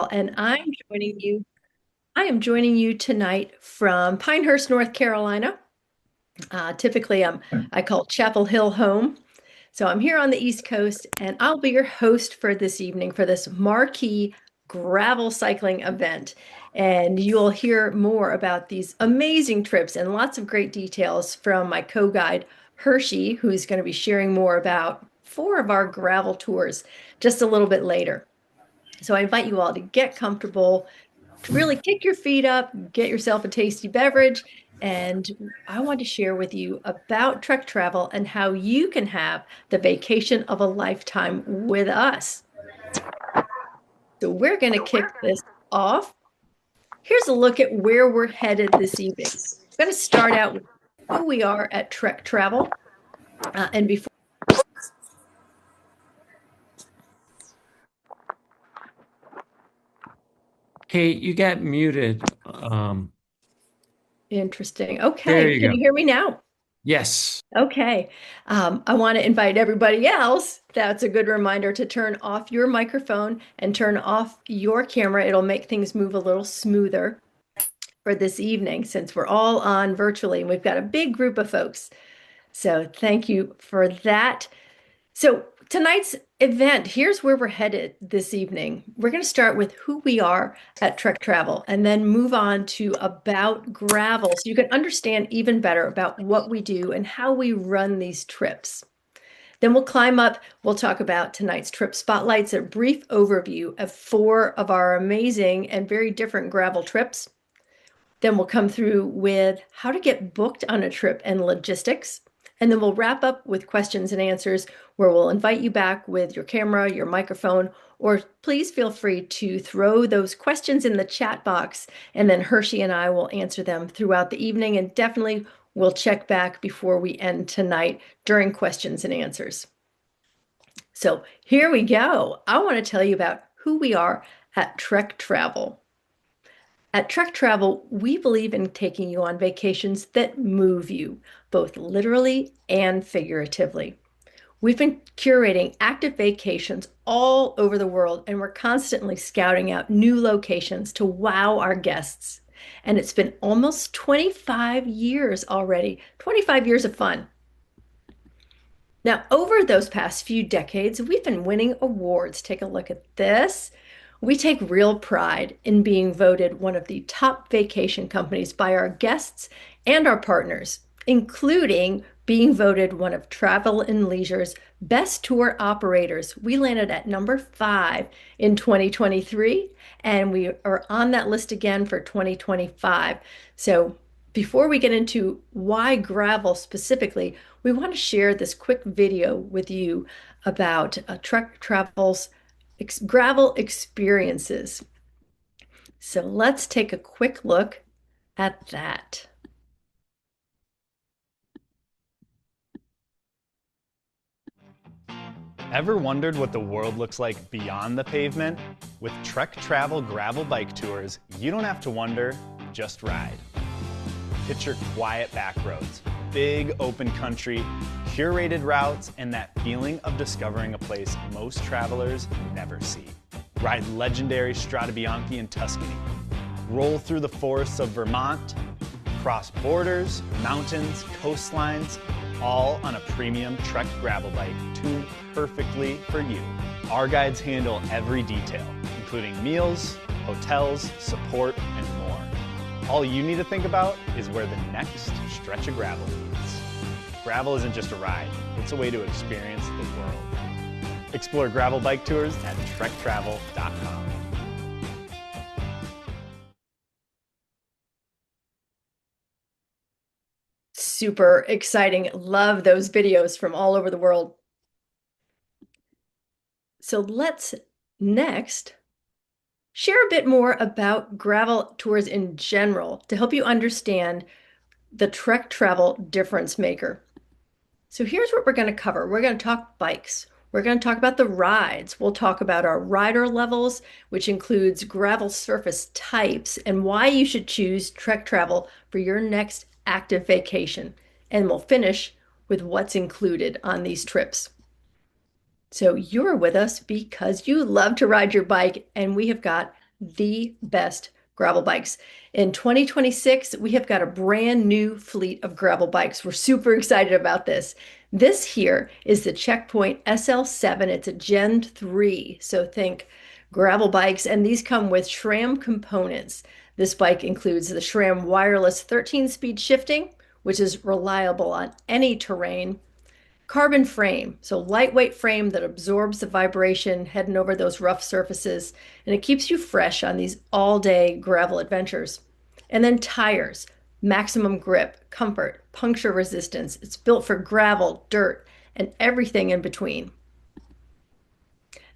And I am joining you tonight from Pinehurst, North Carolina. Typically, I call Chapel Hill home. So I'm here on the East Coast, and I'll be your host for this evening for this marquee gravel cycling event. And you'll hear more about these amazing trips and lots of great details from my co-guide, Hershey, who's going to be sharing more about four of our gravel tours just a little bit later. So I invite you all to get comfortable, to really kick your feet up, get yourself a tasty beverage. And I want to share with you about Trek Travel and how you can have the vacation of a lifetime with us. So we're going to kick this off. Here's a look at where we're headed this evening. I'm going to start out with who we are at Trek Travel. And before Kate, you got muted. Interesting. There Okay. you Can go. you hear me now? Yes. Okay. I want to invite everybody else. That's a good reminder to turn off your microphone and turn off your camera. It'll make things move a little smoother for this evening since we're all on virtually and we've got a big group of folks. So thank you for that. So tonight's event, here's where we're headed this evening. We're going to start with who we are at Trek Travel and then move on to about gravel so you can understand even better about what we do and how we run these trips. Then we'll climb up, we'll talk about tonight's trip spotlights, a brief overview of four of our amazing and very different gravel trips. Then we'll come through with how to get booked on a trip and logistics. And then we'll wrap up with questions and answers where we'll invite you back with your camera, your microphone, or please feel free to throw those questions in the chat box. And then Hershey and I will answer them throughout the evening. And definitely we'll check back before we end tonight during questions and answers. So here we go. I want to tell you about who we are at Trek Travel. At Trek Travel, we believe in taking you on vacations that move you, both literally and figuratively. We've been curating active vacations all over the world, and we're constantly scouting out new locations to wow our guests. And it's been almost 25 years already, 25 years of fun. Now, over those past few decades, we've been winning awards. Take a look at this. We take real pride in being voted one of the top vacation companies by our guests and our partners, including being voted one of Travel and Leisure's best tour operators. We landed at number 5 in 2023, and we are on that list again for 2025. So before we get into why gravel specifically, we want to share this quick video with you about Trek Travel's gravel experiences. So let's take a quick look at that. Ever wondered what the world looks like beyond the pavement? With Trek Travel Gravel Bike Tours, you don't have to wonder, just ride. Picture quiet back roads, big open country, curated routes, and that feeling of discovering a place most travelers never see. Ride legendary Strade Bianche in Tuscany. Roll through the forests of Vermont, cross borders, mountains, coastlines, all on a premium Trek gravel bike tuned perfectly for you. Our guides handle every detail, including meals, hotels, support, and more. All you need to think about is where the next stretch of gravel leads. Gravel isn't just a ride, it's a way to experience the world. Explore gravel bike tours at trektravel.com. Super exciting. Love those videos from all over the world. So let's next share a bit more about gravel tours in general to help you understand the Trek Travel difference maker. So here's what we're going to cover. We're going to talk bikes. We're going to talk about the rides. We'll talk about our rider levels, which includes gravel surface types and why you should choose Trek Travel for your next active vacation. And we'll finish with what's included on these trips. So you're with us because you love to ride your bike, and we have got the best gravel bikes. In 2026, we have got a brand new fleet of gravel bikes. We're super excited about this. This here is the Checkpoint SL7. It's a Gen 3. So think gravel bikes, and these come with SRAM components. This bike includes the SRAM wireless 13-speed shifting, which is reliable on any terrain. Carbon frame, so lightweight frame that absorbs the vibration heading over those rough surfaces, and it keeps you fresh on these all-day gravel adventures. And then tires, maximum grip, comfort, puncture resistance. It's built for gravel, dirt, and everything in between.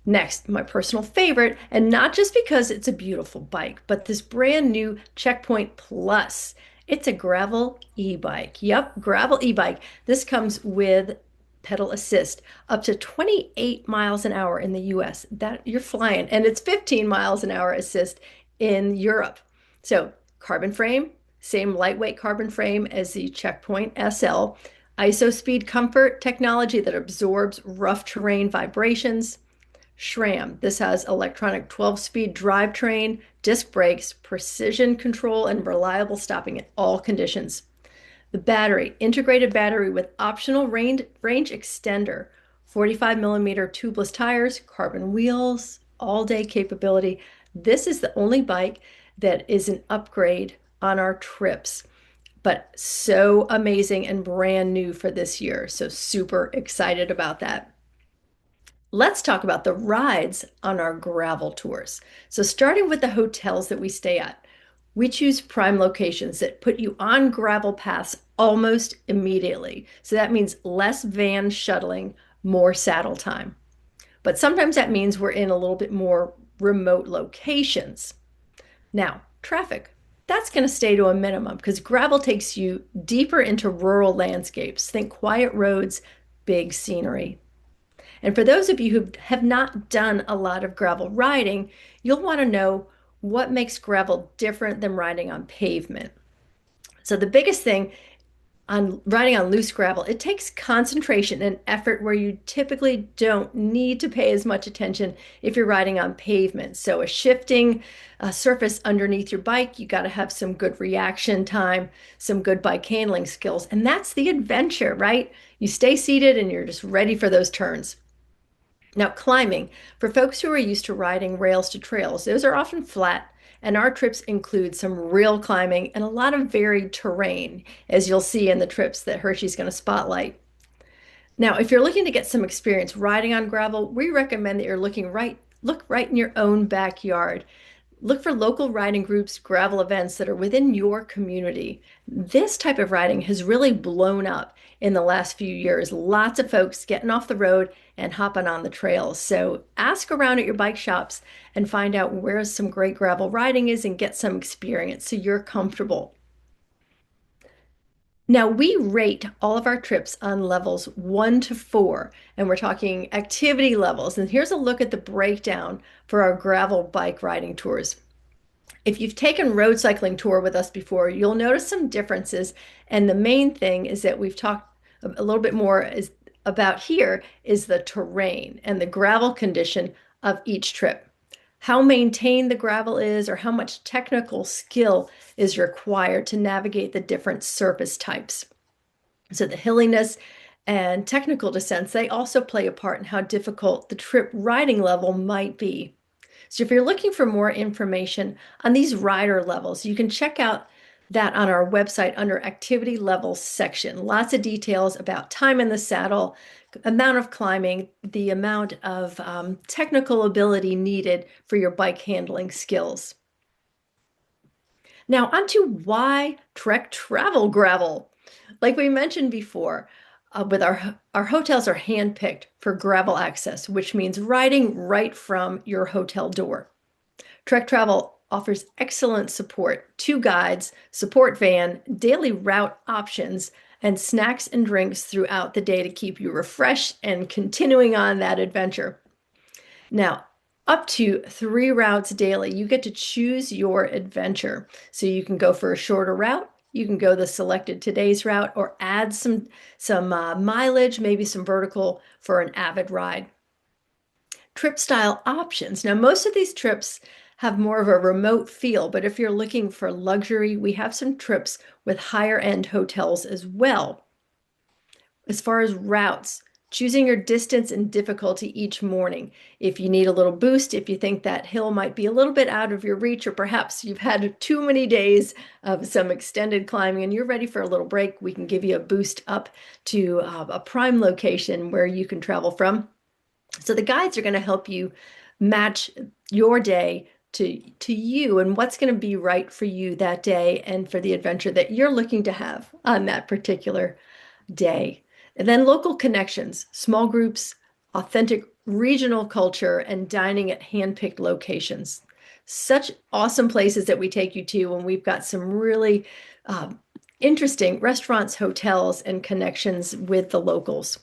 Next, my personal favorite, and not just because it's a beautiful bike, but this brand new Checkpoint Plus. It's a gravel e-bike. Yep, gravel e-bike. This comes with pedal assist up to 28 miles an hour in the US. That you're flying, and it's 15 miles an hour assist in Europe. So carbon frame, same lightweight carbon frame as the Checkpoint SL. ISO speed comfort technology that absorbs rough terrain vibrations. SRAM. This has electronic 12-speed drivetrain, disc brakes, precision control, and reliable stopping in all conditions. The battery, integrated battery with optional range extender, 45 millimeter tubeless tires, carbon wheels, all-day capability. This is the only bike that is an upgrade on our trips, but so amazing and brand new for this year. So super excited about that. Let's talk about the rides on our gravel tours. So starting with the hotels that we stay at, we choose prime locations that put you on gravel paths almost immediately. So that means less van shuttling, more saddle time. But sometimes that means we're in a little bit more remote locations. Now, traffic. That's going to stay to a minimum because gravel takes you deeper into rural landscapes. Think quiet roads, big scenery. And for those of you who have not done a lot of gravel riding, you'll want to know what makes gravel different than riding on pavement. So the biggest thing on riding on loose gravel, it takes concentration and effort where you typically don't need to pay as much attention if you're riding on pavement. So a shifting surface underneath your bike, you got to have some good reaction time, some good bike handling skills. And that's the adventure, right? You stay seated and you're just ready for those turns. Now, climbing, for folks who are used to riding rails to trails, those are often flat, and our trips include some real climbing and a lot of varied terrain, as you'll see in the trips that Hershey's going to spotlight. Now, if you're looking to get some experience riding on gravel, we recommend that you're look right in your own backyard. Look for local riding groups, gravel events that are within your community. This type of riding has really blown up in the last few years. Lots of folks getting off the road and hopping on the trails. So ask around at your bike shops and find out where some great gravel riding is and get some experience so you're comfortable. Now, we rate all of our trips on levels 1 to 4, and we're talking activity levels. And here's a look at the breakdown for our gravel bike riding tours. If you've taken road cycling tour with us before, you'll notice some differences. And the main thing is that we've talked a little bit more about here is the terrain and the gravel condition of each trip. How maintained the gravel is, or how much technical skill is required to navigate the different surface types. So the hilliness and technical descents, they also play a part in how difficult the trip riding level might be. So if you're looking for more information on these rider levels, you can check out that on our website under activity levels section. Lots of details about time in the saddle, amount of climbing, the amount of technical ability needed for your bike handling skills. Now onto why Trek travel gravel. Like we mentioned before, with our hotels are handpicked for gravel access, which means riding right from your hotel door. Trek Travel offers excellent support, 2 guides, support van, daily route options, and snacks and drinks throughout the day to keep you refreshed and continuing on that adventure. Now, up to 3 routes daily, you get to choose your adventure. So you can go for a shorter route, you can go the selected today's route, or add some mileage, maybe some vertical for an avid ride. Trip style options. Now, most of these trips have more of a remote feel, but if you're looking for luxury, we have some trips with higher end hotels as well. As far as routes, choosing your distance and difficulty each morning. If you need a little boost, if you think that hill might be a little bit out of your reach, or perhaps you've had too many days of some extended climbing and you're ready for a little break, we can give you a boost up to a prime location where you can travel from. So the guides are going to help you match your day to you and what's going to be right for you that day and for the adventure that you're looking to have on that particular day. And then local connections, small groups, authentic regional culture, and dining at hand-picked locations. Such awesome places that we take you to, and we've got some really interesting restaurants, hotels, and connections with the locals.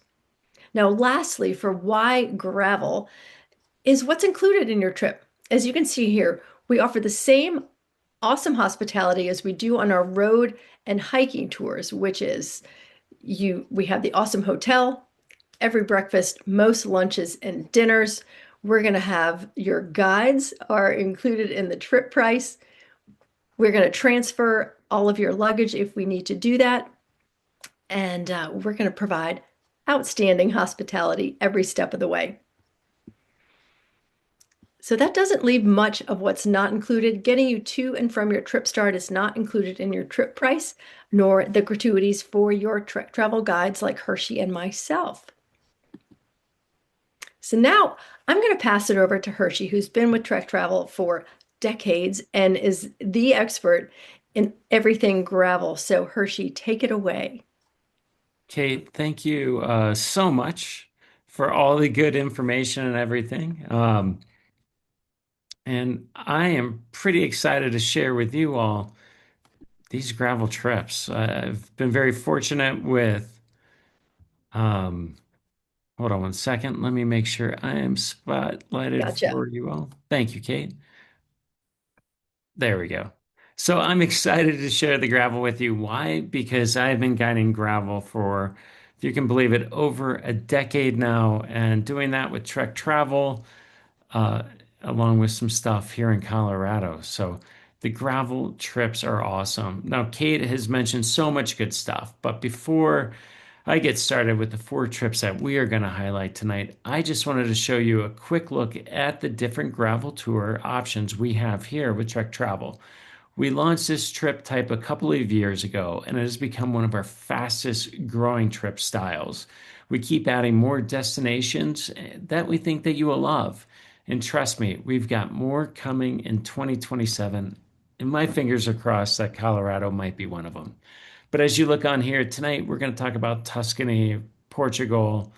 Now, lastly, for why gravel is what's included in your trip. As you can see here, we offer the same awesome hospitality as we do on our road and hiking tours, which is we have the awesome hotel, every breakfast, most lunches and dinners. We're going to have your guides are included in the trip price. We're going to transfer all of your luggage if we need to do that. And we're going to provide outstanding hospitality every step of the way. So that doesn't leave much of what's not included. Getting you to and from your trip start is not included in your trip price, nor the gratuities for your travel guides like Hershey and myself. So now I'm going to pass it over to Hershey, who's been with Trek Travel for decades and is the expert in everything gravel. So Hershey, take it away. Kate, thank you so much for all the good information and everything. And I am pretty excited to share with you all these gravel trips. I've been very fortunate with, um, hold on one second. Let me make sure I am spotlighted Gotcha. for you all. Thank you, Kate. There we go. So I'm excited to share the gravel with you. Why? Because I've been guiding gravel for, if you can believe it, over a decade now, and doing that with Trek Travel, uh, along with some stuff here in Colorado. So the gravel trips are awesome. Now, Kate has mentioned so much good stuff, but before I get started with the four trips that we are going to highlight tonight, I just wanted to show you a quick look at the different gravel tour options we have here with Trek Travel. We launched this trip type a couple of years ago, and it has become one of our fastest growing trip styles. We keep adding more destinations that we think that you will love. And trust me, we've got more coming in 2027, and my fingers are crossed that Colorado might be one of them. But as you look on here tonight, we're going to talk about Tuscany, Portugal,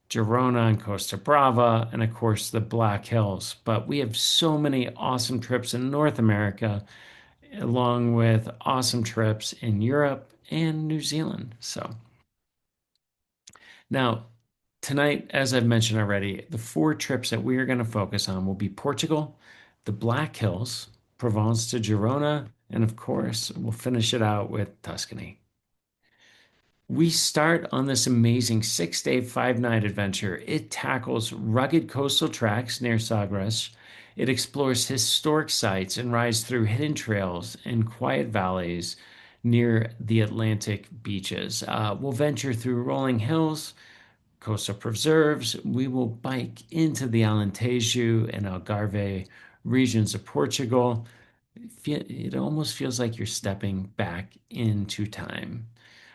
Girona and Costa Brava, and of course the Black Hills. But we have so many awesome trips in North America, along with awesome trips in Europe and New Zealand. So now, tonight, as I've mentioned already, the four trips that we are going to focus on will be Portugal, the Black Hills, Provence to Girona, and of course, we'll finish it out with Tuscany. We start on this amazing 6 day, 5 night adventure. It tackles rugged coastal tracks near Sagres. It explores historic sites and rides through hidden trails and quiet valleys near the Atlantic beaches. We'll venture through rolling hills, coastal preserves. We will bike into the Alentejo and Algarve regions of Portugal. It almost feels like you're stepping back into time.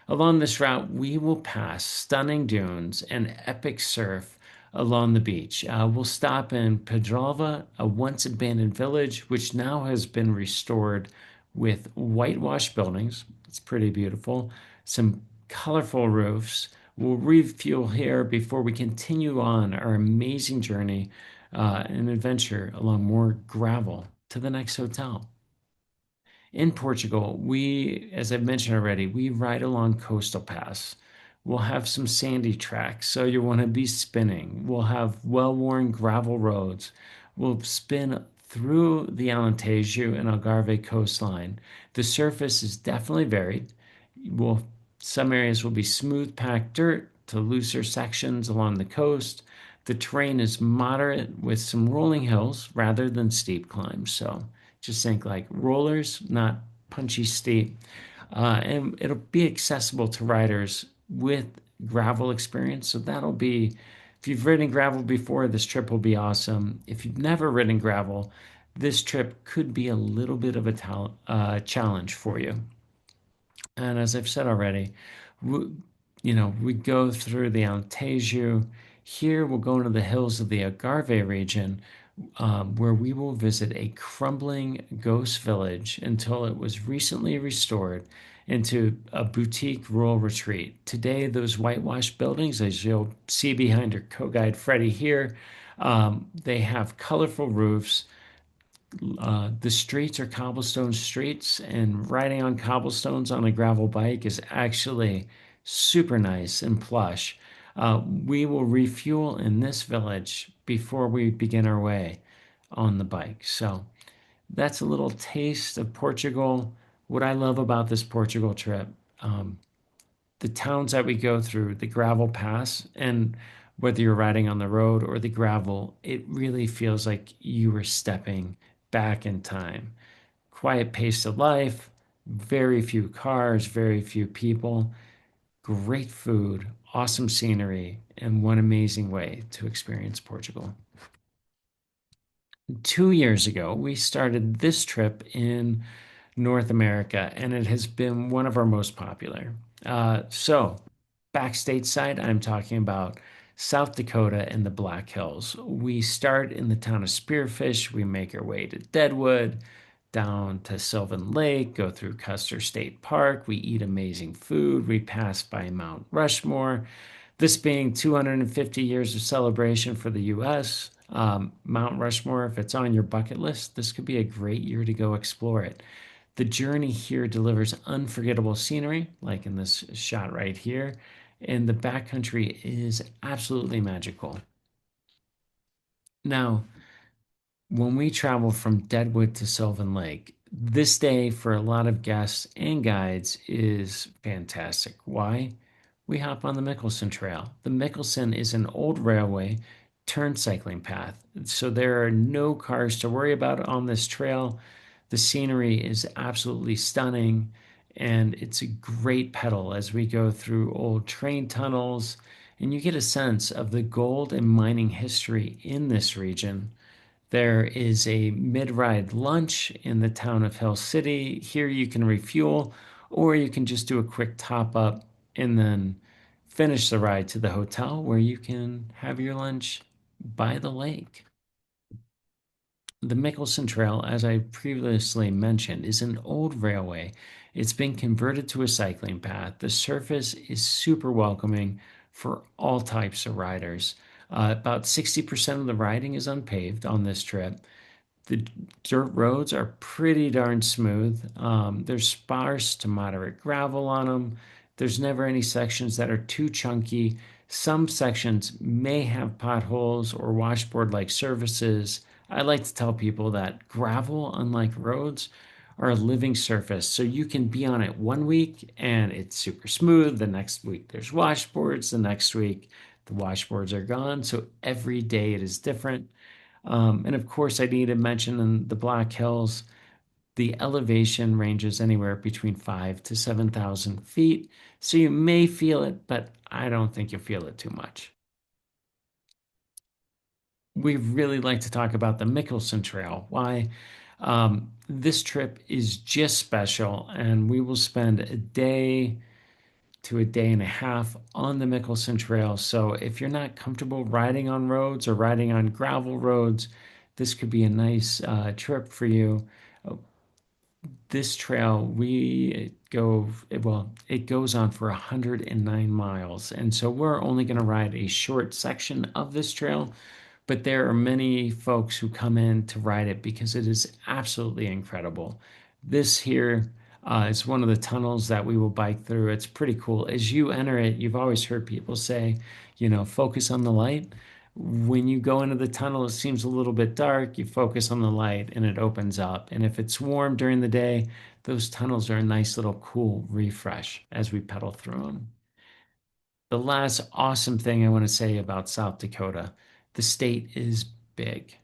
Along this route, we will pass stunning dunes and epic surf along the beach. We'll stop in Pedralva, a once abandoned village, which now has been restored with whitewashed buildings. It's pretty beautiful. Some colorful roofs. We'll refuel here before we continue on our amazing journey and adventure along more gravel to the next hotel. In Portugal, as I've mentioned already, we ride along coastal paths. We'll have some sandy tracks, so you want to be spinning. We'll have well-worn gravel roads. We'll spin through the Alentejo and Algarve coastline. The surface is definitely varied. Some areas will be smooth packed dirt to looser sections along the coast. The terrain is moderate with some rolling hills rather than steep climbs. So just think like rollers, not punchy steep. And it'll be accessible to riders with gravel experience. So that'll be, if you've ridden gravel before, this trip will be awesome. If you've never ridden gravel, this trip could be a little bit of a challenge for you. And as I've said already, we, we go through the Alentejo. Here we'll go into the hills of the Algarve region, where we will visit a crumbling ghost village until it was recently restored into a boutique rural retreat. Today, those whitewashed buildings, as you'll see behind your co-guide Freddie here, they have colorful roofs. The streets are cobblestone streets, and riding on cobblestones on a gravel bike is actually super nice and plush. We will refuel in this village before we begin our way on the bike. So that's a little taste of Portugal. What I love about this Portugal trip, um, the towns that we go through, the gravel pass, and whether you're riding on the road or the gravel, it really feels like you are stepping back in time. Quiet pace of life, very few cars, very few people, great food, awesome scenery, and one amazing way to experience Portugal. 2 years ago, we started this trip in North America, and it has been one of our most popular. So, back stateside, I'm talking about South Dakota and the Black Hills. We start in the town of Spearfish, we make our way to Deadwood, down to Sylvan Lake, go through Custer State Park, we eat amazing food, we pass by Mount Rushmore. This being 250 years of celebration for the US, Mount Rushmore, if it's on your bucket list, this could be a great year to go explore it. The journey here delivers unforgettable scenery, like in this shot right here, and the backcountry is absolutely magical. Now, when we travel from Deadwood to Sylvan Lake, this day for a lot of guests and guides is fantastic. Why? We hop on the Mickelson Trail. The Mickelson is an old railway turned cycling path, so there are no cars to worry about on this trail. The scenery is absolutely stunning, and it's a great pedal as we go through old train tunnels, and you get a sense of the gold and mining history in this region. There is a mid-ride lunch in the town of Hill City. Here you can refuel, or you can just do a quick top up and then finish the ride to the hotel where you can have your lunch by the lake. The Mickelson Trail, as I previously mentioned, is an old railway. It's been converted to a cycling path. The surface is super welcoming for all types of riders. About 60% of the riding is unpaved on this trip. The dirt roads are pretty darn smooth. There's sparse to moderate gravel on them. There's never any sections that are too chunky. Some sections may have potholes or washboard-like surfaces. I like to tell people that gravel, unlike roads, are a living surface. So you can be on it one week and it's super smooth. The next week there's washboards. The next week the washboards are gone. So every day it is different. And of course, I need to mention in the Black Hills, the elevation ranges anywhere between 5 to 7,000 feet. So you may feel it, but I don't think you'll feel it too much. We really like to talk about the Mickelson Trail. Why? This trip is just special, and we will spend a day to a day and a half on the Mickelson Trail. So if you're not comfortable riding on roads or riding on gravel roads, this could be a nice trip for you. This trail, it goes on for 109 miles. And so we're only going to ride a short section of this trail, but there are many folks who come in to ride it because it is absolutely incredible. This here is one of the tunnels that we will bike through. It's pretty cool. As you enter it, you've always heard people say, focus on the light. When you go into the tunnel, it seems a little bit dark. You focus on the light and it opens up. And if it's warm during the day, those tunnels are a nice little cool refresh as we pedal through them. The last awesome thing I want to say about South Dakota, The state is big,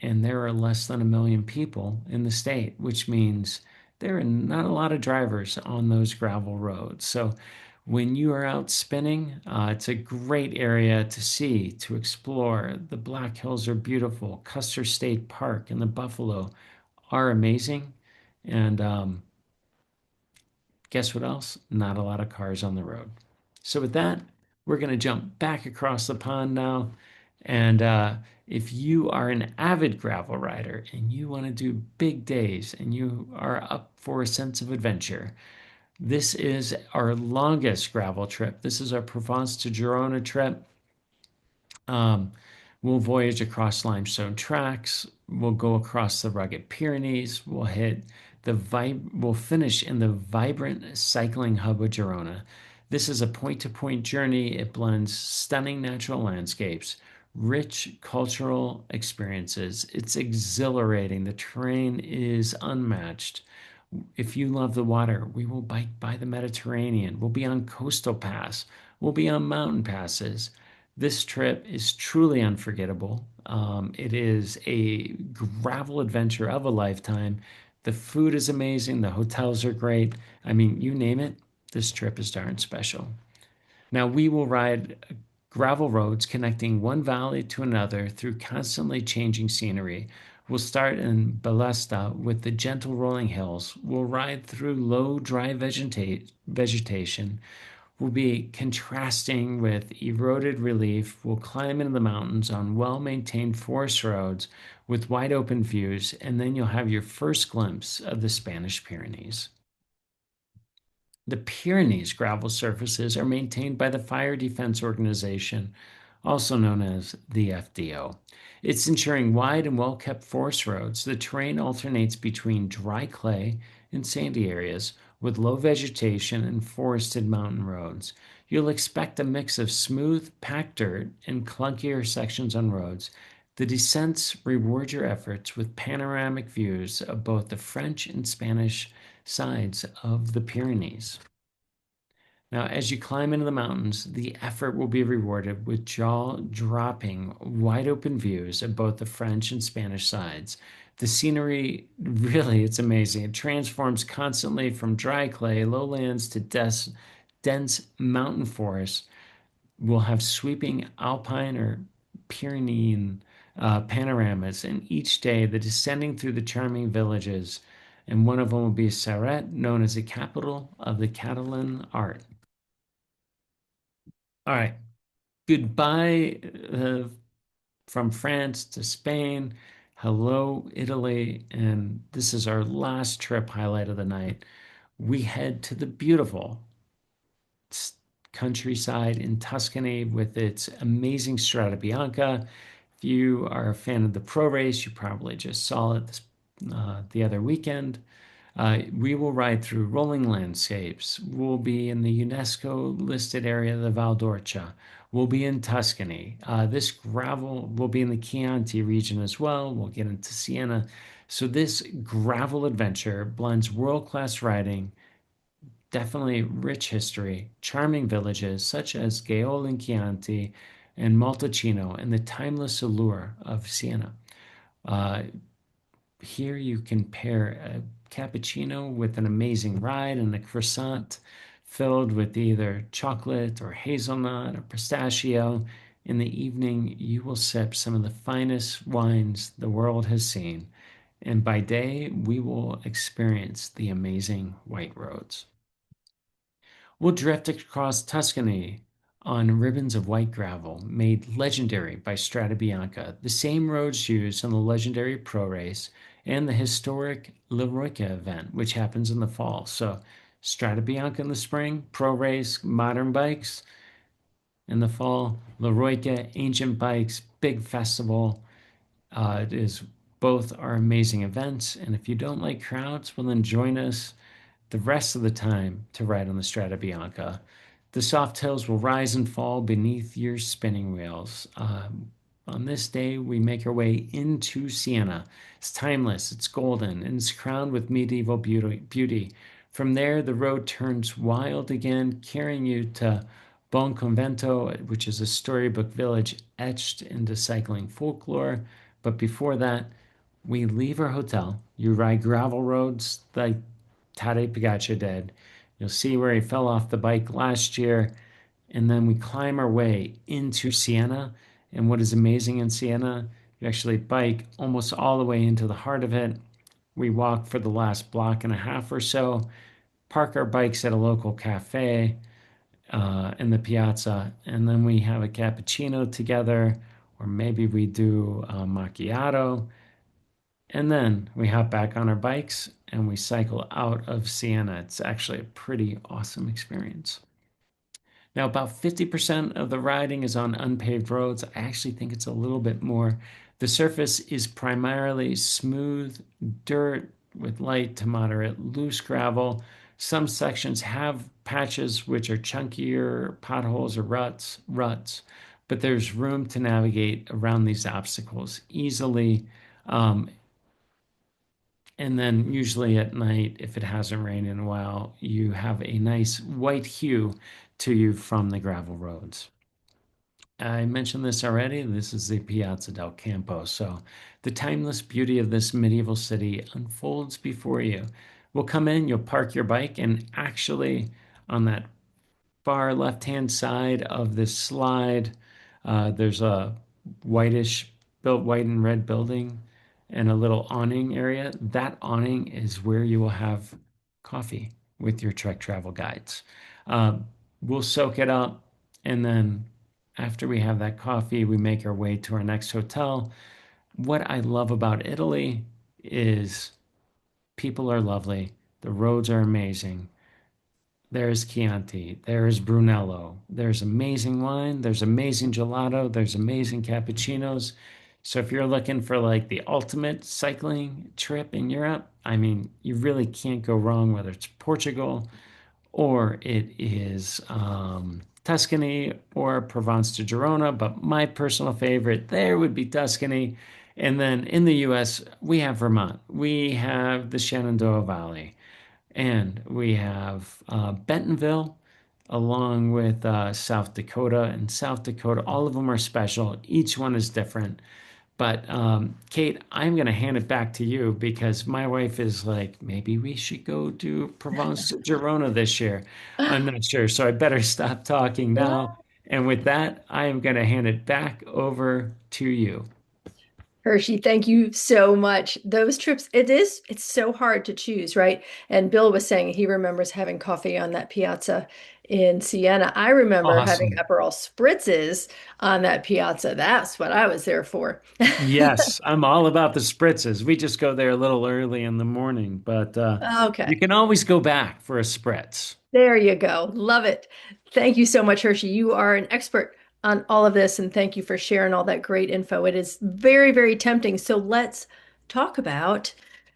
and there are less than 1 million people in the state, which means there are not a lot of drivers on those gravel roads. So when you are out spinning, it's a great area to see, to explore. The Black Hills are beautiful. Custer State Park and the Buffalo are amazing. And guess what else? Not a lot of cars on the road. So with that, we're going to jump back across the pond now. And if you are an avid gravel rider and you want to do big days and you are up for a sense of adventure, this is our longest gravel trip. This is our Provence to Girona trip. Um, we'll voyage across limestone tracks. We'll go across the rugged Pyrenees. We'll finish in the vibrant cycling hub of Girona. This is a point-to-point journey. It blends stunning natural landscapes, rich cultural experiences. It's exhilarating. The terrain is unmatched. If you love the water, we will bike by the Mediterranean. We'll be on coastal pass. We'll be on mountain passes. This trip is truly unforgettable. It is a gravel adventure of a lifetime. The food is amazing. The hotels are great. I mean, you name it, this trip is darn special. Now, we will ride gravel roads connecting one valley to another through constantly changing scenery. We'll start in Ballesta with the gentle rolling hills. We'll ride through low, dry vegetation. We'll be contrasting with eroded relief. We'll climb into the mountains on well-maintained forest roads with wide open views, and then you'll have your first glimpse of the Spanish Pyrenees. The Pyrenees gravel surfaces are maintained by the Fire Defense Organization, also known as the FDO. It's ensuring wide and well-kept forest roads. The terrain alternates between dry clay and sandy areas with low vegetation and forested mountain roads. You'll expect a mix of smooth, packed dirt and clunkier sections on roads. The descents reward your efforts with panoramic views of both the French and Spanish sides of the Pyrenees. Now, as you climb into the mountains, the effort will be rewarded with jaw-dropping, wide-open views of both the French and Spanish sides. The scenery, really, it's amazing. It transforms constantly from dry clay, lowlands to dense mountain forests. We'll have sweeping alpine or Pyrenean panoramas, and each day the descending through the charming villages, and one of them will be Sarret, known as the capital of the Catalan art. All right, goodbye from France to Spain. Hello, Italy. And this is our last trip highlight of the night. We head to the beautiful countryside in Tuscany with its amazing Strada Bianca. If you are a fan of the pro race, you probably just saw it the other weekend. We will ride through rolling landscapes. We'll be in the UNESCO listed area of the Val d'Orcia. We'll be in Tuscany. This gravel will be in the Chianti region as well. We'll get into Siena. So this gravel adventure blends world-class riding, definitely rich history, charming villages such as Gaole in Chianti and Montalcino, and the timeless allure of Siena. Uh, Here you can pair a cappuccino with an amazing ride and a croissant filled with either chocolate or hazelnut or pistachio. In the evening, you will sip some of the finest wines the world has seen. And by day, we will experience the amazing white roads. We'll drift across Tuscany on ribbons of white gravel made legendary by Strada Bianca, the same roads used on the legendary pro race and the historic La Roica event, which happens in the fall. So Strada Bianca in the spring, pro race, modern bikes. In the fall, La Roica, ancient bikes, big festival. It is both are amazing events. And if you don't like crowds, well, then join us the rest of the time to ride on the Strada Bianca. The soft hills will rise and fall beneath your spinning wheels. On this day, we make our way into Siena. It's timeless, it's golden, and it's crowned with medieval beauty. From there, the road turns wild again, carrying you to Bon Convento, which is a storybook village etched into cycling folklore. But before that, we leave our hotel. You ride gravel roads like Tadej Pogacar did. You'll see where he fell off the bike last year. And then we climb our way into Siena. And what is amazing in Siena, you actually bike almost all the way into the heart of it. We walk for the last block and a half or so, park our bikes at a local cafe in the piazza, and then we have a cappuccino together, or maybe we do a macchiato, and then we hop back on our bikes and we cycle out of Siena. It's actually a pretty awesome experience. Now, about 50% of the riding is on unpaved roads. I actually think it's a little bit more. The surface is primarily smooth dirt with light to moderate loose gravel. Some sections have patches which are chunkier, potholes or ruts, but there's room to navigate around these obstacles easily. Um, and then usually at night, if it hasn't rained in a while, you have a nice white hue to you from the gravel roads. I mentioned this already. This is the Piazza del Campo. So the timeless beauty of this medieval city unfolds before you. We'll come in, you'll park your bike, and actually on that far left-hand side of this slide, there's a whitish, built white and red building and a little awning area. That awning is where you will have coffee with your Trek travel guides. Uh, we'll soak it up, and then after we have that coffee, we make our way to our next hotel. What I love about Italy is people are lovely, the roads are amazing. There's Chianti, there's Brunello, there's amazing wine, there's amazing gelato, there's amazing cappuccinos. So if you're looking for like the ultimate cycling trip in Europe, I mean, you really can't go wrong whether it's Portugal or it is Tuscany or Provence to Girona. But my personal favorite there would be Tuscany. And then in the US, we have Vermont, we have the Shenandoah Valley. And we have Bentonville along with South Dakota. And South Dakota, all of them are special. Each one is different. But Kate, I'm going to hand it back to you because my wife is like, maybe we should go to Provence to Girona this year. I'm not sure. So I better stop talking now. And with that, I am going to hand it back over to you. Hershey, thank you so much. Those trips, it's so hard to choose, right? And Bill was saying he remembers having coffee on that piazza in Siena. I remember having Awesome. Aperol spritzes on that piazza. That's what I was there for. Yes, I'm all about the spritzes. We just go there a little early in the morning, but you Okay. can always go back for a spritz. There you go. Love it. Thank you so much, Hershey. You are an expert on all of this, and thank you for sharing all that great info. It is very, very tempting. So let's talk about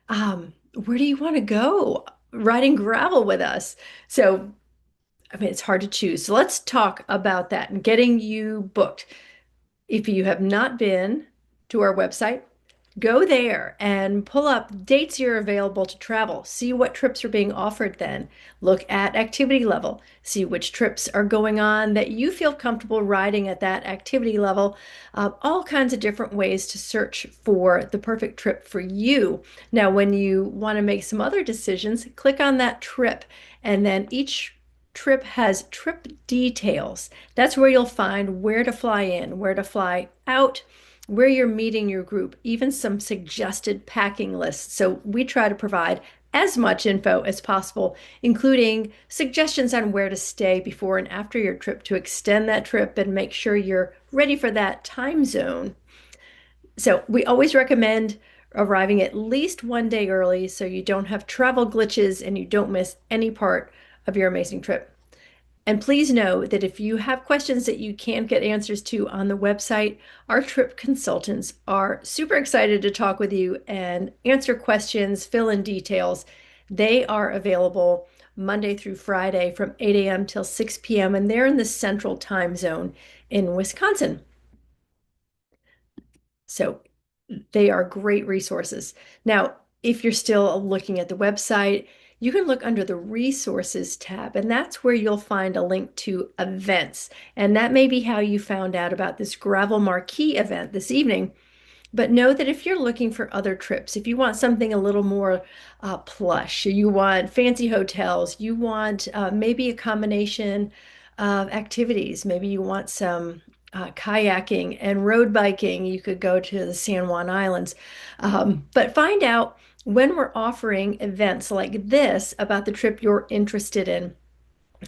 where do you want to go riding gravel with us? So, I mean, it's hard to choose. So let's talk about that and getting you booked. If you have not been to our website, go there and pull up dates you're available to travel. See what trips are being offered then. Look at activity level. See which trips are going on that you feel comfortable riding at that activity level. All kinds of different ways to search for the perfect trip for you. Now, when you want to make some other decisions, click on that trip, and then each trip has trip details. That's where you'll find where to fly in, where to fly out, where you're meeting your group, even some suggested packing lists. So we try to provide as much info as possible, including suggestions on where to stay before and after your trip to extend that trip and make sure you're ready for that time zone. So we always recommend arriving at least one day early so you don't have travel glitches and you don't miss any part of your amazing trip. And please know that if you have questions that you can't get answers to on the website, our trip consultants are super excited to talk with you and answer questions, fill in details. They are available Monday through Friday from 8 a.m. till 6 p.m. and they're in the central time zone in Wisconsin. So they are great resources. Now, if you're still looking at the website, you can look under the resources tab, and that's where you'll find a link to events. And that may be how you found out about this gravel marquee event this evening. But know that if you're looking for other trips, if you want something a little more plush, you want fancy hotels, you want maybe a combination of activities, maybe you want some kayaking and road biking, you could go to the San Juan Islands. But find out when we're offering events like this about the trip you're interested in.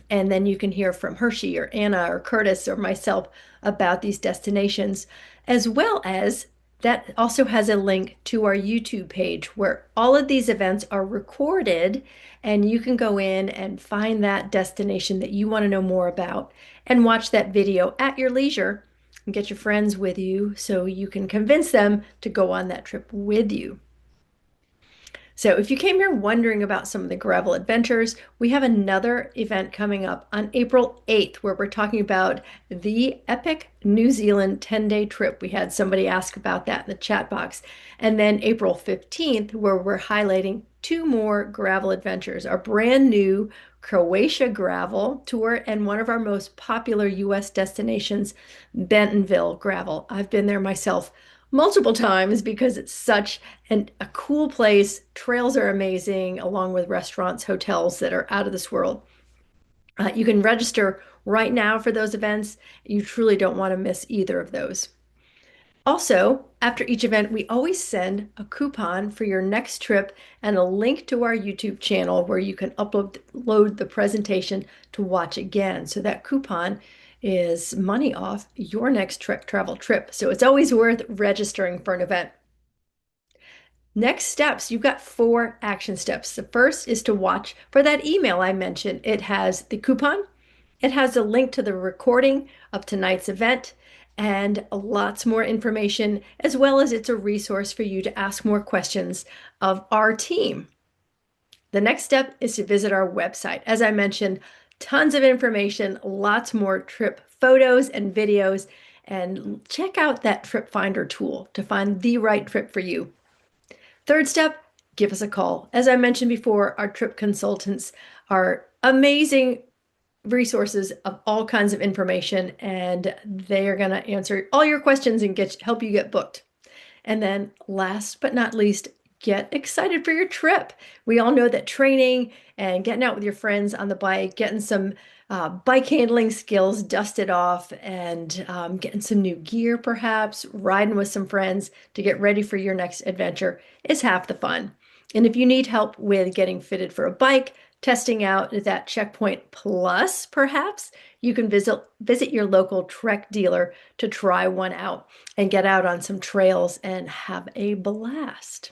And then you can hear from Hershey or Anna or Curtis or myself about these destinations, as well as that also has a link to our YouTube page where all of these events are recorded and you can go in and find that destination that you want to know more about and watch that video at your leisure and get your friends with you so you can convince them to go on that trip with you. So if you came here wondering about some of the gravel adventures, we have another event coming up on April 8th where we're talking about the epic New Zealand 10-day trip. We had somebody ask about that in the chat box. And then April 15th where we're highlighting two more gravel adventures, our brand new Croatia gravel tour and one of our most popular US destinations, Bentonville gravel. I've been there myself multiple times because it's such a cool place. Trails are amazing, along with restaurants, hotels that are out of this world. You can register right now for those events. You truly don't want to miss either of those. Also, after each event, we always send a coupon for your next trip and a link to our YouTube channel where you can upload the presentation to watch again. So that coupon is money off your next Trek travel trip. So it's always worth registering for an event. Next steps, you've got 4 action steps. The first is to watch for that email I mentioned. It has the coupon, it has a link to the recording of tonight's event, and lots more information, as well as it's a resource for you to ask more questions of our team. The next step is to visit our website. As I mentioned, tons of information, lots more trip photos and videos, and check out that trip finder tool to find the right trip for you. Third step, give us a call. As I mentioned before, our trip consultants are amazing resources of all kinds of information, and they are going to answer all your questions and help you get booked. And then last but not least, get excited for your trip. We all know that training and getting out with your friends on the bike, getting some bike handling skills dusted off, and getting some new gear, perhaps riding with some friends to get ready for your next adventure is half the fun. And if you need help with getting fitted for a bike, testing out that Checkpoint Plus, perhaps you can visit your local Trek dealer to try one out and get out on some trails and have a blast.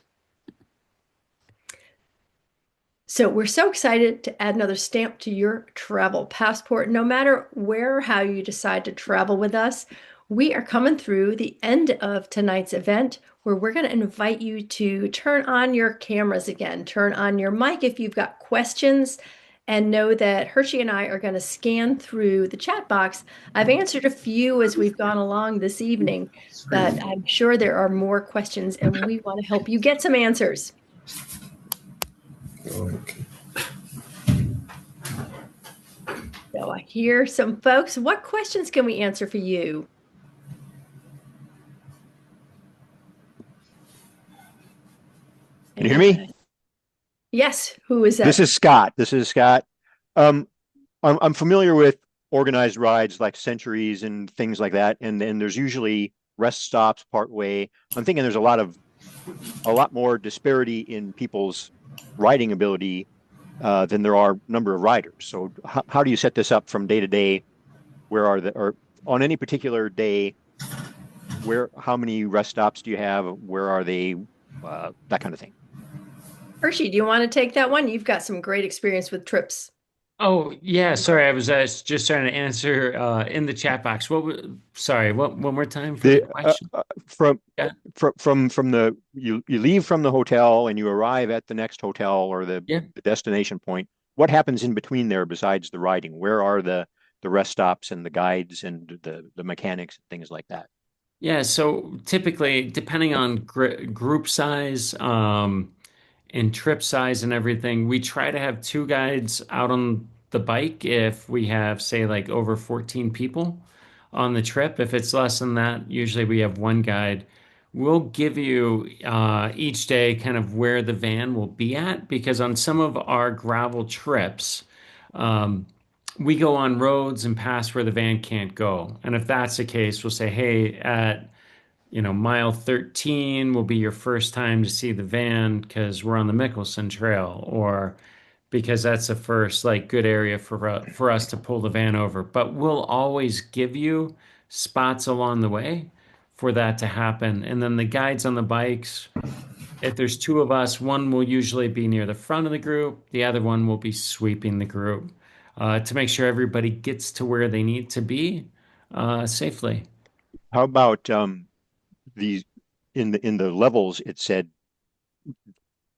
So we're so excited to add another stamp to your travel passport. No matter where or how you decide to travel with us, we are coming through the end of tonight's event where we're going to invite you to turn on your cameras again, turn on your mic if you've got questions, and know that Hershey and I are going to scan through the chat box. I've answered a few as we've gone along this evening, but I'm sure there are more questions and we want to help you get some answers. Okay. So I hear some folks. What questions can we answer for you? Can you hear me? Yes. Who is that? This is Scott. I'm familiar with organized rides like Centuries and things like that, and there's usually rest stops part way. I'm thinking there's a lot more disparity in people's riding ability than there are number of riders. So how do you set this up from day to day? Or on any particular day, how many rest stops do you have? Where are they? That kind of thing. Hershey, do you want to take that one? You've got some great experience with trips. Oh, yeah. Sorry, I was just trying to answer in the chat box. Sorry, one more time for the question. You leave from the hotel and you arrive at the next hotel or the destination point. What happens in between there besides the riding? Where are the rest stops and the guides and the mechanics and things like that? Yeah, so typically, depending on group size, in trip size and everything. We try to have two guides out on the bike if we have, say, like over 14 people on the trip. If it's less than that, usually we have one guide. We'll give you each day kind of where the van will be at because on some of our gravel trips, um, we go on roads and pass where the van can't go. And if that's the case, we'll say, hey, at mile 13 will be your first time to see the van because we're on the Mickelson Trail, or because that's the first like good area for us to pull the van over. But we'll always give you spots along the way for that to happen. And then the guides on the bikes, if there's two of us, one will usually be near the front of the group, the other one will be sweeping the group to make sure everybody gets to where they need to be safely. How about these in the levels? It said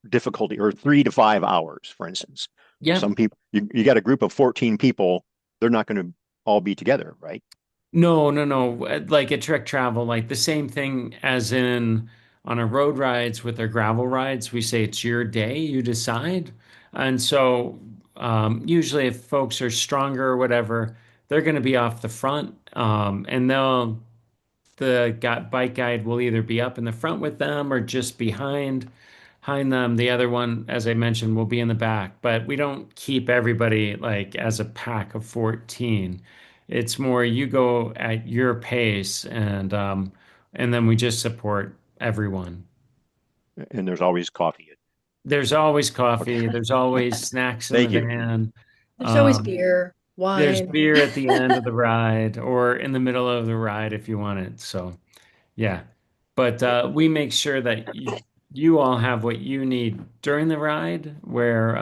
difficulty or 3 to 5 hours, for instance. Yeah. Some people, you got a group of 14 people, they're not going to all be together, right? No, no, no. Like at Trek Travel, like the same thing as in on our road rides with our gravel rides, we say it's your day, you decide. And so usually if folks are stronger or whatever, they're going to be off the front, and the bike guide will either be up in the front with them or just behind them. The other one, as I mentioned, will be in the back, but we don't keep everybody like as a pack of 14. It's more you go at your pace and then we just support everyone. And there's always coffee. There's always Okay, coffee, there's always snacks in the thank you. van. There's always Um, beer, there's wine. beer at the end of the ride or in the middle of the ride if you want it. So yeah. But we make sure that you all have what you need during the ride where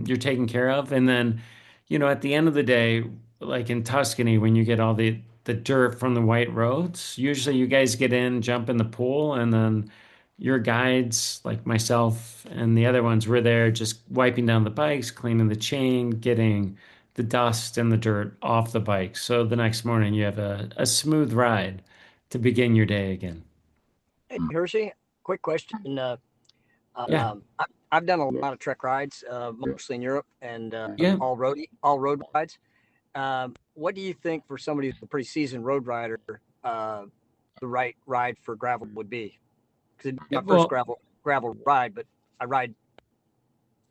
you're taken care of. And then, at the end of the day, like in Tuscany, when you get all the dirt from the white roads, usually you guys get in, jump in the pool, and then your guides, like myself and the other ones, were there just wiping down the bikes, cleaning the chain, getting the dust and the dirt off the bike. So the next morning you have a smooth ride to begin your day again. Hey, Hershey, quick question. Yeah, I've done a lot of trek rides, mostly in Europe, and yeah. all road rides. What do you think for somebody who's a pretty seasoned road rider, the right ride for gravel would be? Because it's my first Well, gravel ride, but I ride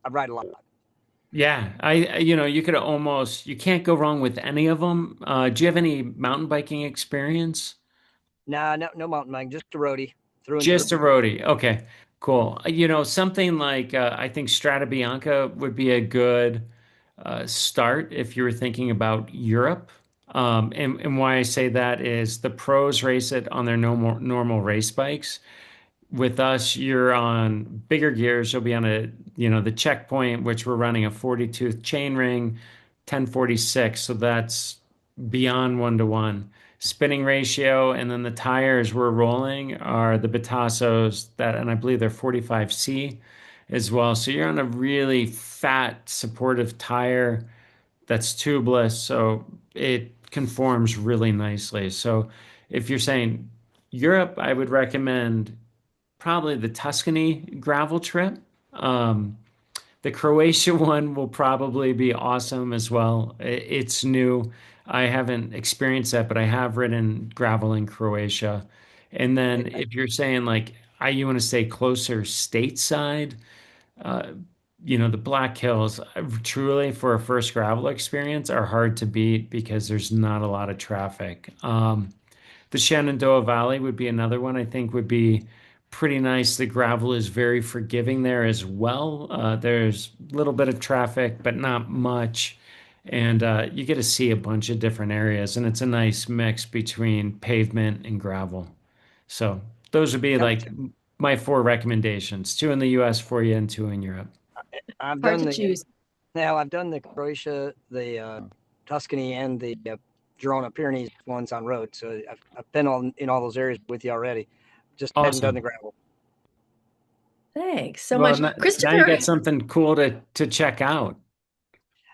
I ride a lot. yeah. You could you can't go wrong with any of them. Do you have any mountain biking experience? Nah, no mountain biking, just a roadie through and through. Just a roadie. Okay, cool. Something like I think Strada Bianca would be a good start if you were thinking about Europe. And why I say that is the pros race it on their normal race bikes. With us, you're on bigger gears. You'll be on the checkpoint, which we're running a 40 tooth chain ring, 1046. So that's beyond 1 to 1 spinning ratio. And then the tires we're rolling are the Batassos and I believe they're 45C as well. So you're on a really fat supportive tire that's tubeless. So it conforms really nicely. So if you're saying Europe, I would recommend probably the Tuscany gravel trip. Um, the Croatia one will probably be awesome as well. It's new. I haven't experienced that, but I have ridden gravel in Croatia. And then if you're saying like you want to stay closer stateside, uh, the Black Hills truly for a first gravel experience are hard to beat because there's not a lot of traffic. The Shenandoah Valley would be another one I think would be pretty nice. The gravel is very forgiving there as well. There's a little bit of traffic, but not much. And you get to see a bunch of different areas, and it's a nice mix between pavement and gravel. So those would be like Gotcha. my four recommendations, two in the US for you and two in Europe. I've Hard done to the choose. Now I've done the Croatia, the Tuscany, and the Girona Pyrenees ones on road. So I've been in all those areas with you already. Just hadn't done the Awesome. gravel. Thanks so Well, much. now you Christopher, got something cool to check out.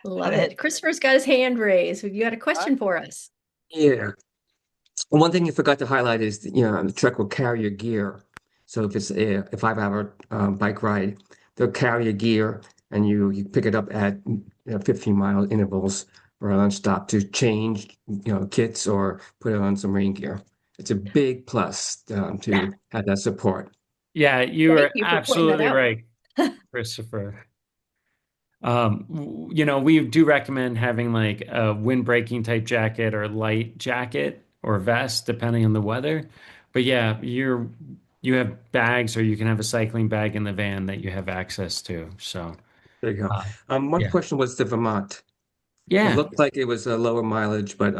love it. Christopher's got his hand raised. You got a question for us? Yeah. One thing you forgot to highlight is, the Trek will carry your gear. So if it's a 5 hour bike ride, they'll carry your gear and you pick it up at 15-mile intervals or lunch stop to change, kits or put it on some rain gear. It's a big plus to have that support. Yeah, you Thank are you for pointing that absolutely out. right, Christopher. We do recommend having like a windbreaking type jacket or light jacket or vest, depending on the weather. But yeah, you have bags, or you can have a cycling bag in the van that you have access to. So There you go. uh, One yeah, question was the Vermont. It yeah. looked like it was a lower mileage, but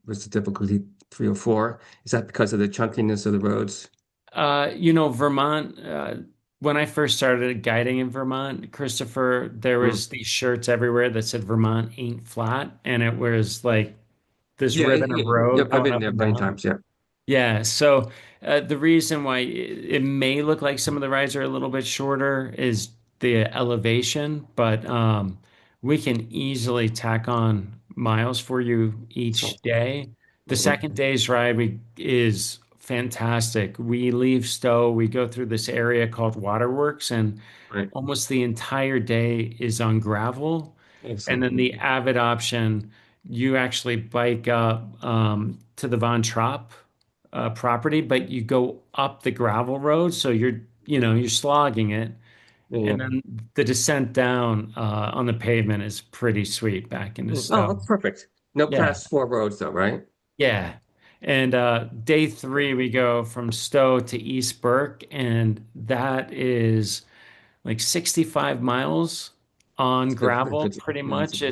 was the difficulty 3 or 4? Is that because of the chunkiness of the roads? Vermont. When I first started guiding in Vermont, Christopher, there Mm. was these shirts everywhere that said Vermont ain't flat, and it was like this Yeah, ribbon of road I've going been up there and many down. times. Yeah. Yeah, so the reason why it may look like some of the rides are a little bit shorter is the elevation, but we can easily tack on miles for you So, each day. The mhm. second day's ride is fantastic. We leave Stowe, we go through this area called Waterworks, and Right. almost the entire day is on gravel. And Excellent. then the Avid option, you actually bike up to the Von Trapp property, but you go up the gravel road, so you're slogging it, Yeah, yeah. and then the descent down on the pavement is pretty sweet back into Oh, Stowe. perfect. No Yeah, class 4 roads though, right? yeah. And day three, we go from Stowe to East Burke, and that is like 65 miles on It's good. gravel, pretty much.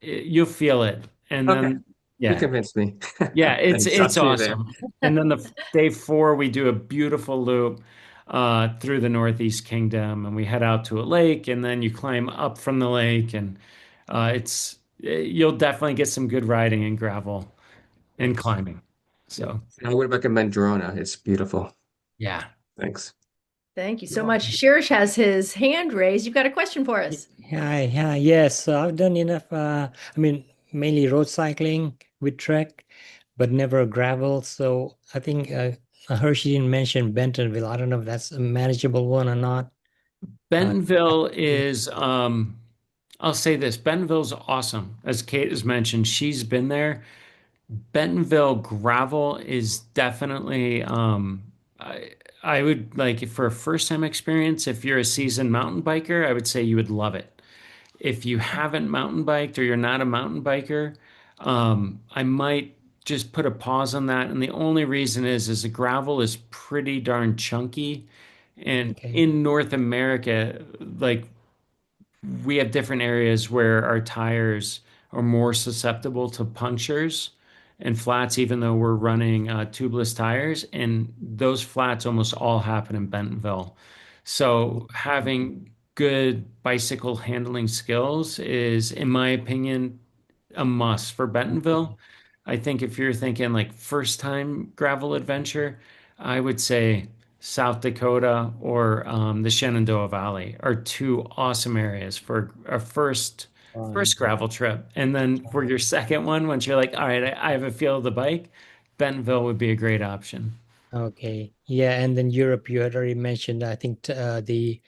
You'll feel it. And Okay, then, you yeah. convinced me. Yeah, Thanks. I'll it's see you there. awesome. And then the day four, we do a beautiful loop through the Northeast Kingdom, and we head out to a lake, and then you climb up from the lake, and you'll definitely get some good riding and gravel and Thanks. climbing. Yeah. So And I would recommend Girona. It's beautiful. yeah, Thanks. Thank you you're so much. welcome. Shirish has his hand raised. You've got a question for us. Hi, hi, yes. So I've done enough. Mainly road cycling with Trek, but never gravel. So I think Hershey didn't mention Bentonville. I don't know if that's a manageable one or not. Uh, Bentonville is I'll say this, Bentonville's awesome. As Kate has mentioned, she's been there. Bentonville gravel is definitely I would like for a first time experience, if you're a seasoned mountain biker, I would say you would love it. If you haven't mountain biked or you're not a mountain biker, I might just put a pause on that. And the only reason is the gravel is pretty darn chunky. And okay, in North America, like we have different areas where our tires are more susceptible to punctures and flats, even though we're running tubeless tires. And those flats almost all happen in Bentonville. So having good bicycle handling skills is, in my opinion, a must for Bentonville. I think if you're thinking like first time gravel adventure, I would say South Dakota or the Shenandoah Valley are two awesome areas for a first fine. gravel trip. And then for your second one, once you're like, all right, I have a feel of the bike, Bentonville would be a great option. Okay, yeah. And then Europe, you had already mentioned. I think the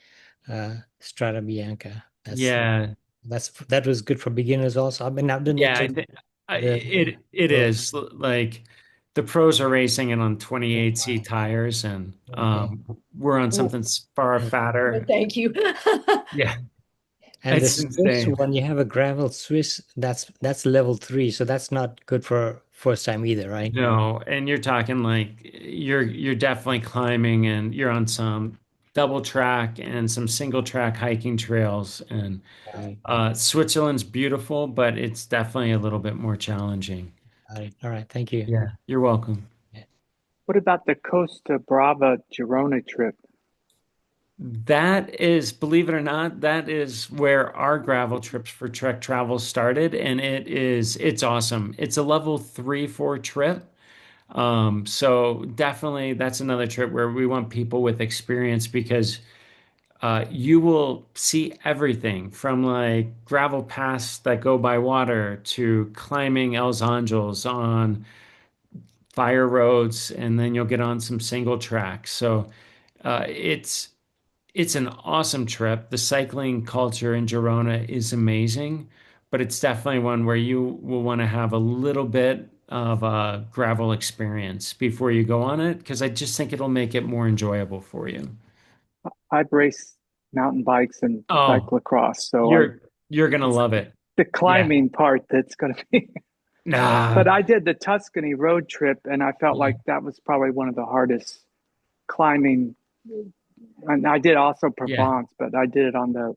Strada Bianca. Yeah, That was good for beginners also. I've done yeah, it I in think the it road. is like the pros are racing it on 28C tires, and Okay. we're on Ooh, something far well, fatter. thank you. Yeah, And the it's Swiss insane. one, you have a gravel Swiss, that's level 3, so that's not good for first time either, right? No, and you're talking like you're definitely climbing, and you're on some double track and some single track hiking trails, and Right. Switzerland's beautiful, but it's definitely a little bit more challenging. Got it. All right. Thank you. Yeah, you're welcome. Yeah. What about the Costa Brava Girona trip? That is, believe it or not, that is where our gravel trips for Trek Travel started, and it's awesome. It's a level 3, 4 trip. So definitely that's another trip where we want people with experience because you will see everything from like gravel paths that go by water to climbing Els Angeles on fire roads, and then you'll get on some single tracks. So it's it's an awesome trip. The cycling culture in Girona is amazing, but it's definitely one where you will want to have a little bit of a gravel experience before you go on it, because I just think it'll make it more enjoyable for you. I've raced mountain bikes and Oh, cyclocross, so you're you're gonna it's love it. the Yeah. climbing part that's going to be. Nah. But I did the Tuscany road trip, and I felt Yeah. like that was probably one of the hardest climbing. And I did also Yeah. Provence, but I did it on the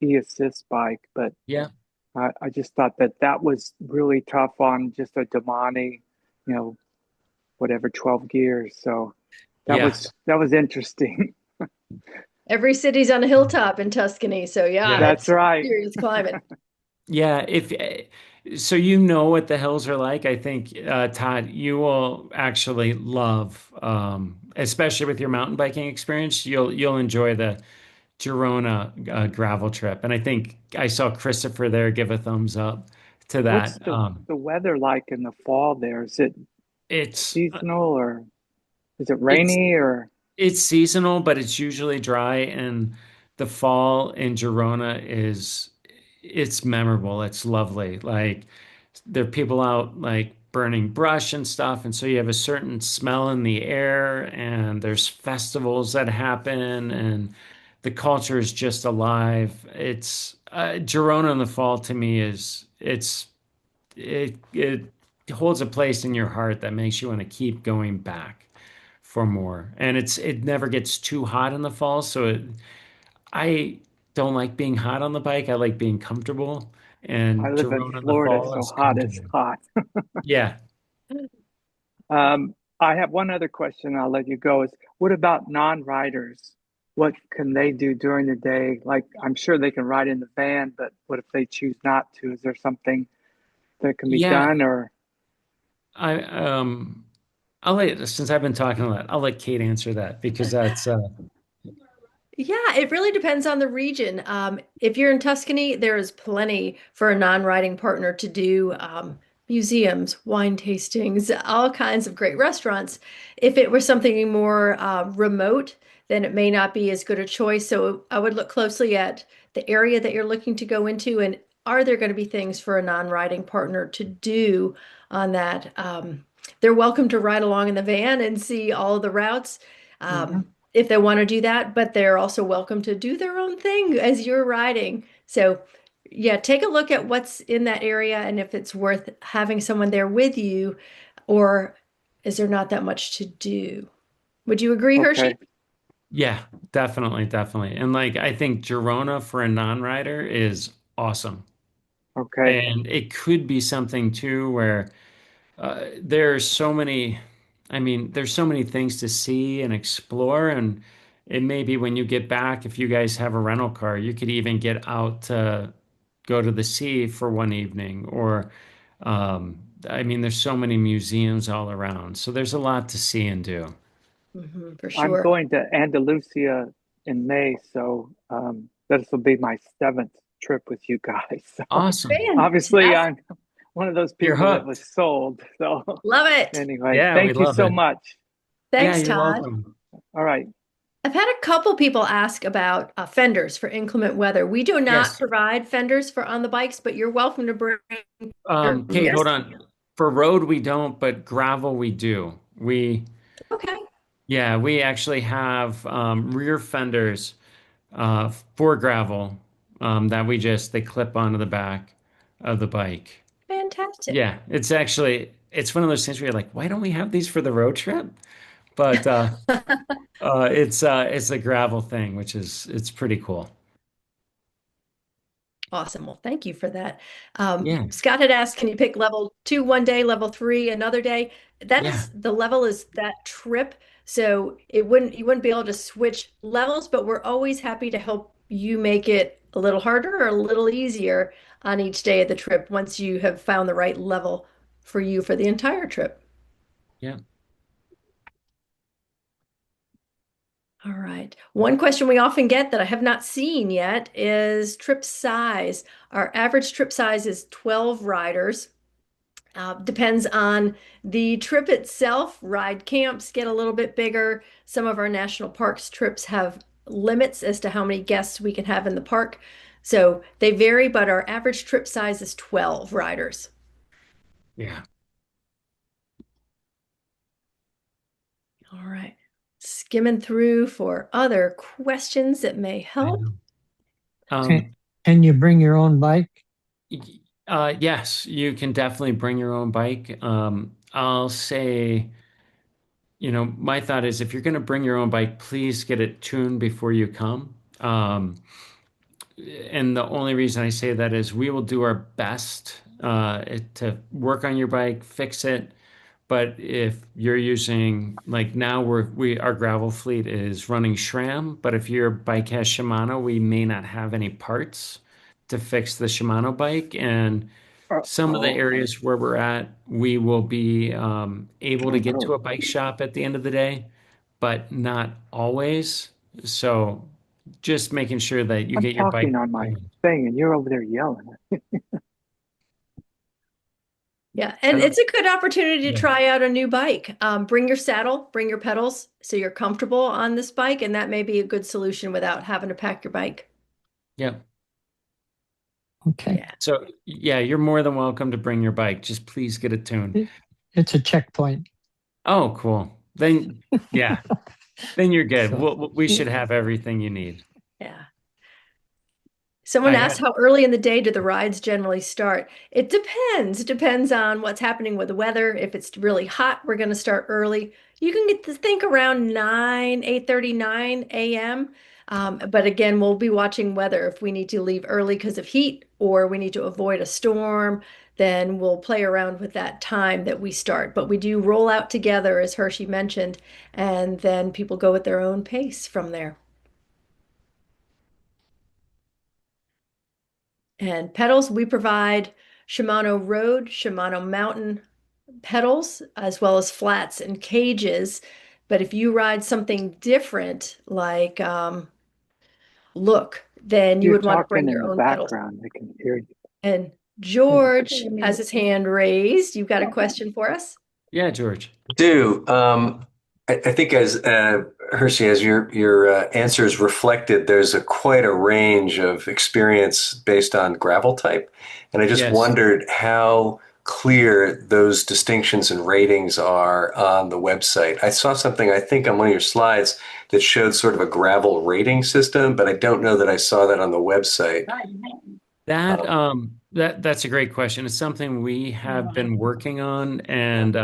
e-assist bike. But Yeah. I just thought that that was really tough on just a Damani, you know, whatever 12 gears. So Yeah. that was interesting. Every city's on a hilltop in Tuscany, so yeah, Yeah. That's it's right. serious climbing. Yeah, if so, you know what the hills are like. I think, Todd, you will actually love, especially with your mountain biking experience. You'll enjoy the Girona gravel trip, and I think I saw Christopher there give a thumbs up to What's that. the weather like in the fall there? Is it It's seasonal or is it it's rainy or It's seasonal, but it's usually dry, and the fall in Girona is it's memorable. It's lovely. Like there are people out like burning brush and stuff, and so you have a certain smell in the air, and there's festivals that happen, and the culture is just alive. It's Girona in the fall to me is it holds a place in your heart that makes you want to keep going back for more. And it never gets too hot in the fall, so I don't like being hot on the bike. I like being comfortable. I And live in Girona in the Florida, fall so is hot is comfortable. hot. Yeah. I have one other question. I'll let you go. Is what about non-riders? What can they do during the day? Like, I'm sure they can ride in the van, but what if they choose not to? Is there something that can be Yeah. done? Or I I'll let since I've been talking a lot, I'll let Kate answer that because that's Yeah, it really depends on the region. If you're in Tuscany, there is plenty for a non-riding partner to do museums, wine tastings, all kinds of great restaurants. If it was something more remote, then it may not be as good a choice. So I would look closely at the area that you're looking to go into, and are there going to be things for a non-riding partner to do on that? They're welcome to ride along in the van and see all of the routes. Mhm. If they want to do that, but they're also welcome to do their own thing as you're riding. So, yeah, take a look at what's in that area and if it's worth having someone there with you, or is there not that much to do? Would you agree, Hershey? Okay, yeah, definitely, definitely. And like I think Girona for a non-rider is awesome. okay. And it could be something too where there's so many, I mean, there's so many things to see and explore. And it may be when you get back, if you guys have a rental car, you could even get out to go to the sea for one evening. Or, I mean, there's so many museums all around. So there's a lot to see and do. For I'm sure. going to Andalusia in May, so this will be my seventh trip with you guys. So Awesome. obviously, Fantastic. I'm one of those You're people that was hooked. sold. So Love it. anyway, Yeah, we thank you love so it. much. Yeah, Thanks, you're Todd. welcome. All right. I've had a couple people ask about fenders for inclement weather. We do not Yes. provide fenders for on the bikes, but you're welcome to bring your, Kate, yes. hold on. For road, we don't, but gravel, we do. Okay. Yeah, we actually have rear fenders for gravel that they clip onto the back of the bike. Fantastic. Yeah, it's one of those things where you're like, why don't we have these for the road trip? But it's a gravel thing, which is it's pretty cool. Awesome. Well, thank you for that. Yeah, Scott had asked, can you pick level two one day, level three another day? That yeah, is the level is that trip. So you wouldn't be able to switch levels, but we're always happy to help you make it a little harder or a little easier on each day of the trip once you have found the right level for you for the entire trip. yeah. All right. One question we often get that I have not seen yet is trip size. Our average trip size is 12 riders. Depends on the trip itself. Ride camps get a little bit bigger. Some of our national parks trips have limits as to how many guests we can have in the park. So they vary, but our average trip size is 12 riders. Yeah. All right. Skimming through for other questions that may I help. know. Can, can you bring your own bike? Yes, you can definitely bring your own bike. I'll say, my thought is if you're going to bring your own bike, please get it tuned before you come. And the only reason I say that is we will do our best to work on your bike, fix it. But if you're using like now our gravel fleet is running SRAM, but if your bike has Shimano, we may not have any parts to fix the Shimano bike. And some of the areas where we're at, we will be able to get to a bike shop at the end of the day, but not always. So just making sure that you I'm get your bike talking on my tuned. thing and you're over there yelling. Yeah, I and don't, it's a good opportunity to yeah. try out a new bike. Bring your saddle, bring your pedals so you're comfortable on this bike, and that may be a good solution without having to pack your bike. Yeah. Okay. Yeah. So yeah, you're more than welcome to bring your bike. Just please get it tuned. It's a checkpoint. Oh, cool. Then yeah, then you're good. So We should have everything you need. Yeah. Someone I asked had how early in the day do the rides generally start? It depends. It depends on what's happening with the weather. If it's really hot, we're going to start early. You can get to think around 9, 8:30, 9 a.m. But again, we'll be watching weather. If we need to leave early because of heat or we need to avoid a storm, then we'll play around with that time that we start. But we do roll out together, as Hershey mentioned, and then people go at their own pace from there. And pedals, we provide Shimano Road, Shimano Mountain pedals, as well as flats and cages. But if you ride something different, like Look, then you You're would want to bring talking in your the own pedals. background. They can hear you. And George has his hand raised. You've got a question for us? Yeah, George. Do. I think as Hershey, as your answers reflected, there's quite a range of experience based on gravel type, and I just Yes. wondered how clear those distinctions and ratings are on the website. I saw something, I think, on one of your slides that showed sort of a gravel rating system, but I don't know that I saw that on the website. That's a great question. It's something we have been working on, and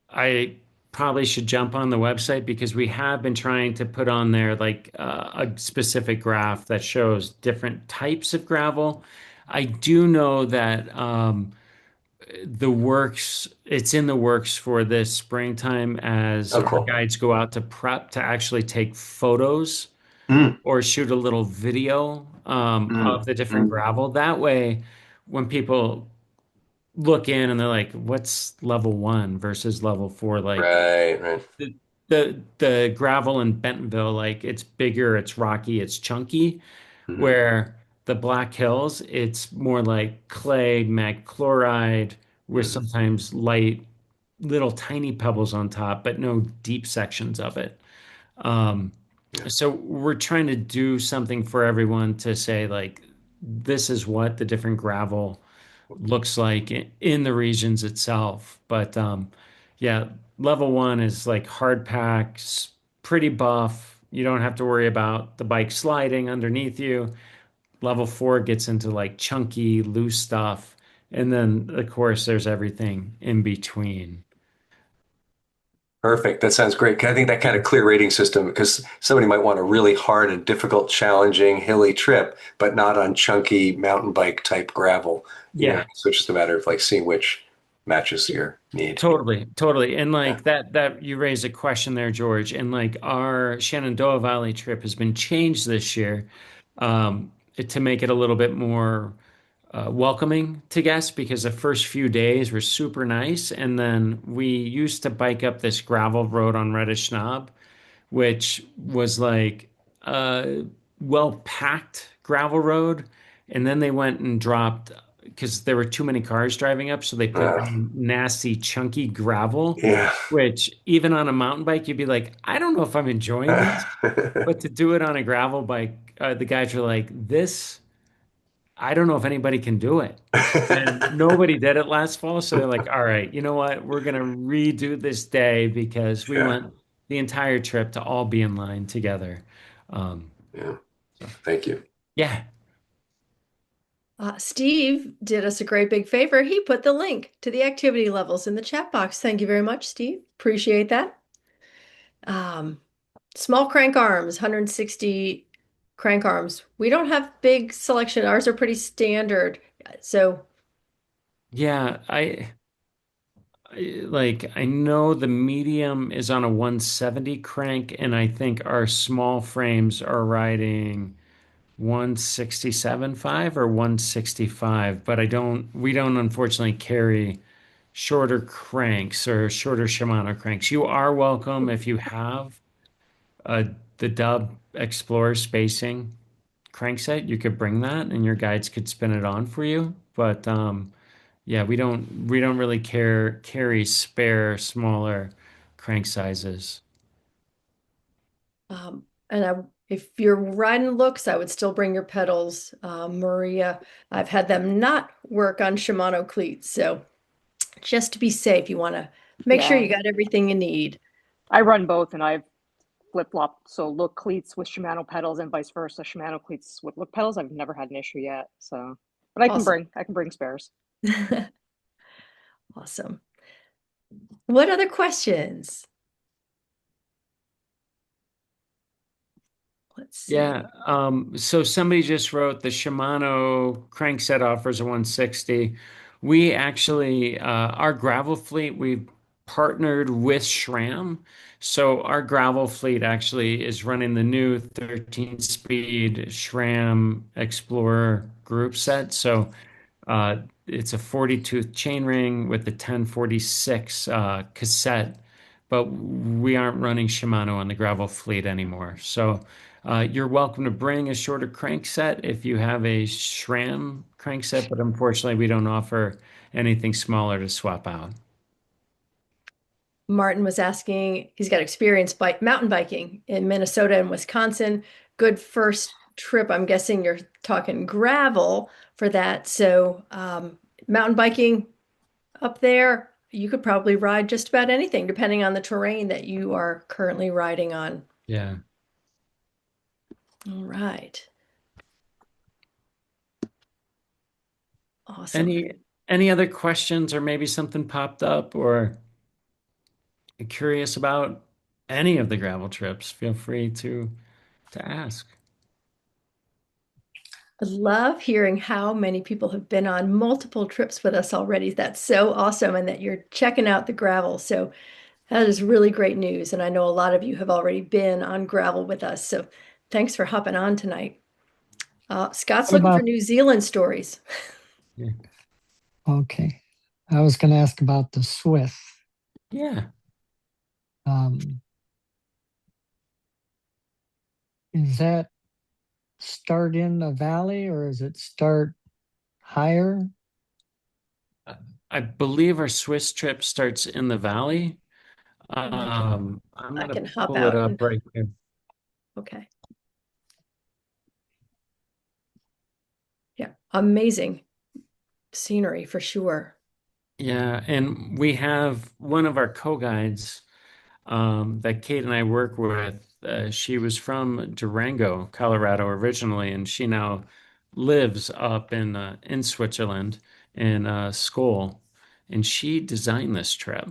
I probably should jump on the website because we have been trying to put on there like a specific graph that shows different types of gravel. I do know that it's in the works for this springtime as Oh, our cool. guides go out to prep to actually take photos Mm, or shoot a little video of mm, the different mm. gravel. That way, when people look in and they're like, "What's level one versus level four?" Like Right, right. the gravel in Bentonville, like it's bigger, it's rocky, it's chunky, Mhm. where the Black Hills, it's more like clay, mag chloride, with Mhm. sometimes light, little tiny pebbles on top, but no deep sections of it. Um, Yeah. so we're trying to do something for everyone to say, like, this is what the different gravel looks like in the regions itself. But yeah, level one is like hard packs, pretty buff. You don't have to worry about the bike sliding underneath you. Level four gets into like chunky, loose stuff. And then, of course, there's everything in between. Perfect. That sounds great. I think that kind of clear rating system, because somebody might want a really hard and difficult, challenging, hilly trip, but not on chunky mountain bike type gravel. Yeah, So it's just a matter of like seeing which matches your need. totally, totally. And Yeah. like that you raised a question there, George. And like our Shenandoah Valley trip has been changed this year to make it a little bit more welcoming to guests because the first few days were super nice. And then we used to bike up this gravel road on Reddish Knob, which was like a well packed gravel road. And then they went and dropped, because there were too many cars driving up, so they put down nasty, chunky gravel, Yeah. which even on a mountain bike, you'd be like, I don't know if I'm enjoying this. But to do it on a gravel bike, the guys were like, this, I don't know if anybody can do it. And nobody did it last fall. So they're like, all right, you know what? We're going to redo this day because we Yeah. want the entire trip to all be in line together. Um, Yeah. Thank you. yeah. Steve did us a great big favor. He put the link to the activity levels in the chat box. Thank you very much, Steve. Appreciate that. Small crank arms, 160 crank arms. We don't have big selection. Ours are pretty standard. So Yeah. I know the medium is on a 170 crank, and I think our small frames are riding 167.5 or 165, but we don't unfortunately carry shorter cranks or shorter Shimano cranks. You are welcome if you have uh, the Dub Explorer spacing crankset, you could bring that and your guides could spin it on for you. But yeah, we don't really carry spare smaller crank sizes. if you're riding looks, I would still bring your pedals. Maria, I've had them not work on Shimano cleats. So just to be safe, you want to make sure you got everything you need. I run both and I've flip-flopped. So look cleats with Shimano pedals and vice versa. Shimano cleats with look pedals. I've never had an issue yet. So, but Awesome. I can bring spares. Awesome. What other questions? Let's see. Yeah. So somebody just wrote the Shimano crankset offers a 160. We actually, our gravel fleet, we've partnered with SRAM. So our gravel fleet actually is running the new 13-speed SRAM Explorer group set. So it's a 40-tooth chainring with the 1046 cassette, but we aren't running Shimano on the gravel fleet anymore. So you're welcome to bring a shorter crankset if you have a SRAM crankset, but unfortunately, we don't offer anything smaller to swap out. Martin was asking, he's got experience mountain biking in Minnesota and Wisconsin. Good first trip. I'm guessing you're talking gravel for that. So mountain biking up there, you could probably ride just about anything depending on the terrain that you are currently riding on. Yeah. All right. Awesome. Any other questions or maybe something popped up or you're curious about any of the gravel trips? Feel free to ask. I love hearing how many people have been on multiple trips with us already. That's so awesome, and that you're checking out the gravel. So that is really great news. And I know a lot of you have already been on gravel with us. So thanks for hopping on tonight. Scott's What looking for about, New Zealand stories. Yeah. okay. I was going to ask about the Swift. Yeah. Is that start in the valley or is it start higher? I believe our Swiss trip starts in the valley. I'm I gonna can hop pull it out. up right here. Okay. Yeah, amazing scenery for sure. Yeah, and we have one of our co-guides that Kate and I work with. She was from Durango, Colorado originally, and she now lives up in Switzerland in Skoll, and she designed this trip.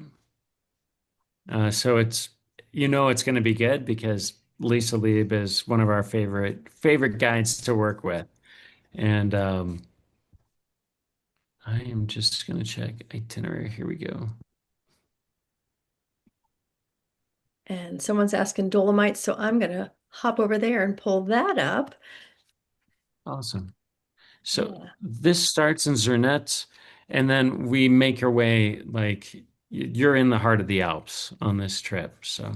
So it's going to be good because Lisa Lieb is one of our favorite guides to work with. And I am just going to check itinerary. Here we go. And someone's asking Dolomites, so I'm going to hop over there and pull that up. Awesome. So Yeah. this starts in Zernetz, and then we make our way like you're in the heart of the Alps on this trip. So,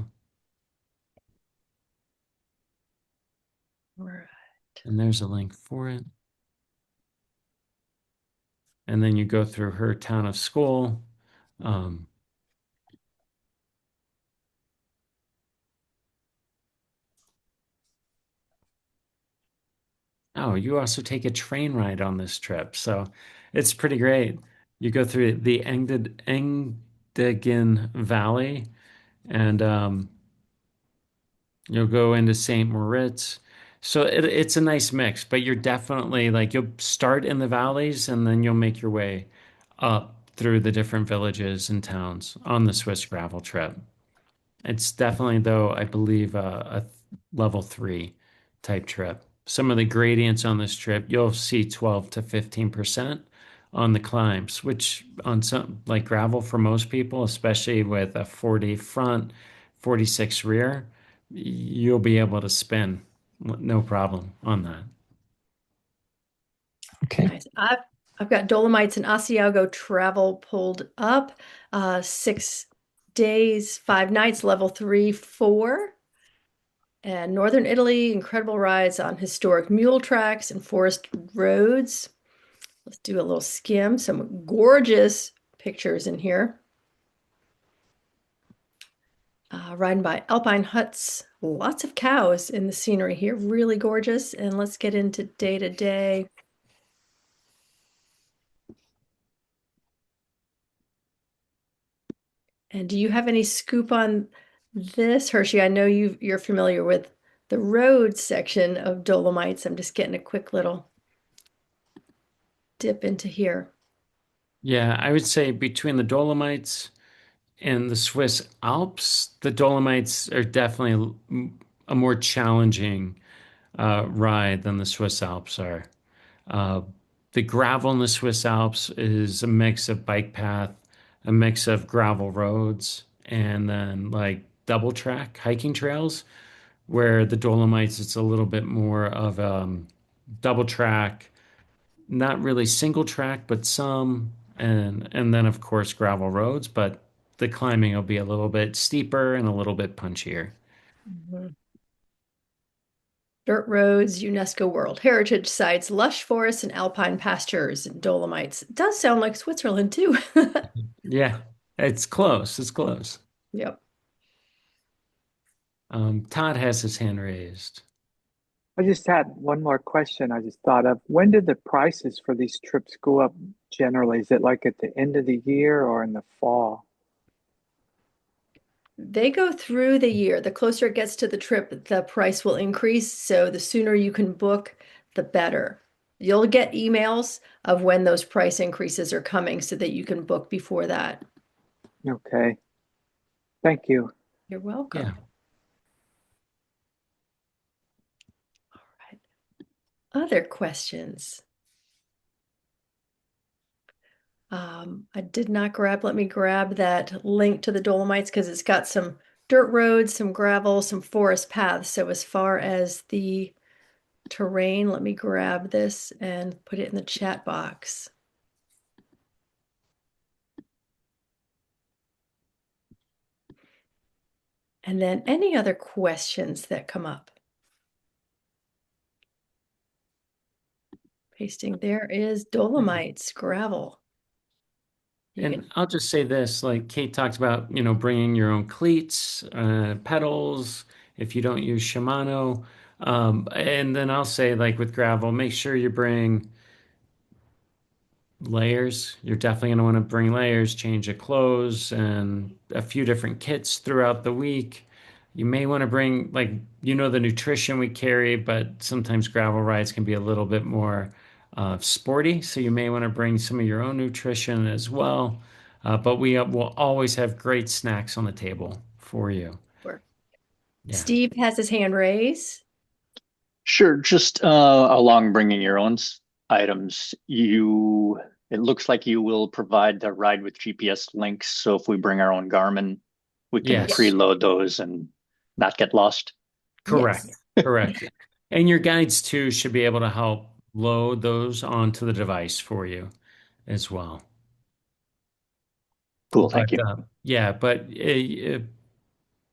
All right. and there's a link for it. and then you go through her town of school. Um, oh, you also take a train ride on this trip, so it's pretty great. You go through the Engadin Valley, and you'll go into St. Moritz. So it's a nice mix, but you're definitely like you'll start in the valleys and then you'll make your way up through the different villages and towns on the Swiss gravel trip. It's definitely, though, I believe, a level 3 type trip. Some of the gradients on this trip, you'll see 12 to 15% on the climbs, which on some like gravel for most people, especially with a 40 front, 46 rear, you'll be able to spin no problem on that. Okay. Nice. I've got Dolomites and Asiago travel pulled up. 6 days, 5 nights, level 3, 4. And Northern Italy, incredible rides on historic mule tracks and forest roads. Let's do a little skim. Some gorgeous pictures in here. Riding by alpine huts. Lots of cows in the scenery here. Really gorgeous. And let's get into day to day. And do you have any scoop on this, Hershey? I know you're familiar with the road section of Dolomites. I'm just getting a quick little dip into here. Yeah, I would say between the Dolomites and the Swiss Alps, the Dolomites are definitely a more challenging ride than the Swiss Alps are. Uh, the gravel in the Swiss Alps is a mix of bike path, a mix of gravel roads, and then like double track hiking trails, where the Dolomites, it's a little bit more of double track, not really single track, but some, and then of course gravel roads, but the climbing will be a little bit steeper and a little bit punchier. Mhm. Dirt roads, UNESCO World Heritage Sites, lush forests, and alpine pastures and Dolomites. It does sound like Switzerland too. Yeah, it's close. It's close. Yep. Todd has his hand raised. I just had one more question I just thought of. When did the prices for these trips go up generally? Is it like at the end of the year or in the fall? They go through the year. The closer it gets to the trip, the price will increase. So the sooner you can book, the better. You'll get emails of when those price increases are coming so that you can book before that. Okay. Thank you. You're welcome. Yeah. All right. Other questions? I did not grab, let me grab that link to the Dolomites because it's got some dirt roads, some gravel, some forest paths. So as far as the terrain, let me grab this and put it in the chat box. And then any other questions that come up? Pasting, there is Dolomites, gravel. And I'll just say this, like Kate talked about, bringing your own cleats, pedals, if you don't use Shimano. And then I'll say, like with gravel, make sure you bring layers. You're definitely going to want to bring layers, change of clothes, and a few different kits throughout the week. You may want to bring, like, the nutrition we carry, but sometimes gravel rides can be a little bit more sporty. So you may want to bring some of your own nutrition as well. But we will always have great snacks on the table for you. Sure. Yeah. Steve has his hand raised. Sure, just along bringing your own items, it looks like you will provide the ride with GPS links. So if we bring our own Garmin, we can Yes. preload those and not get lost. Correct. Yes. Correct. And your guides too should be able to help load those onto the device for you as well. Cool, thank you. Yeah, but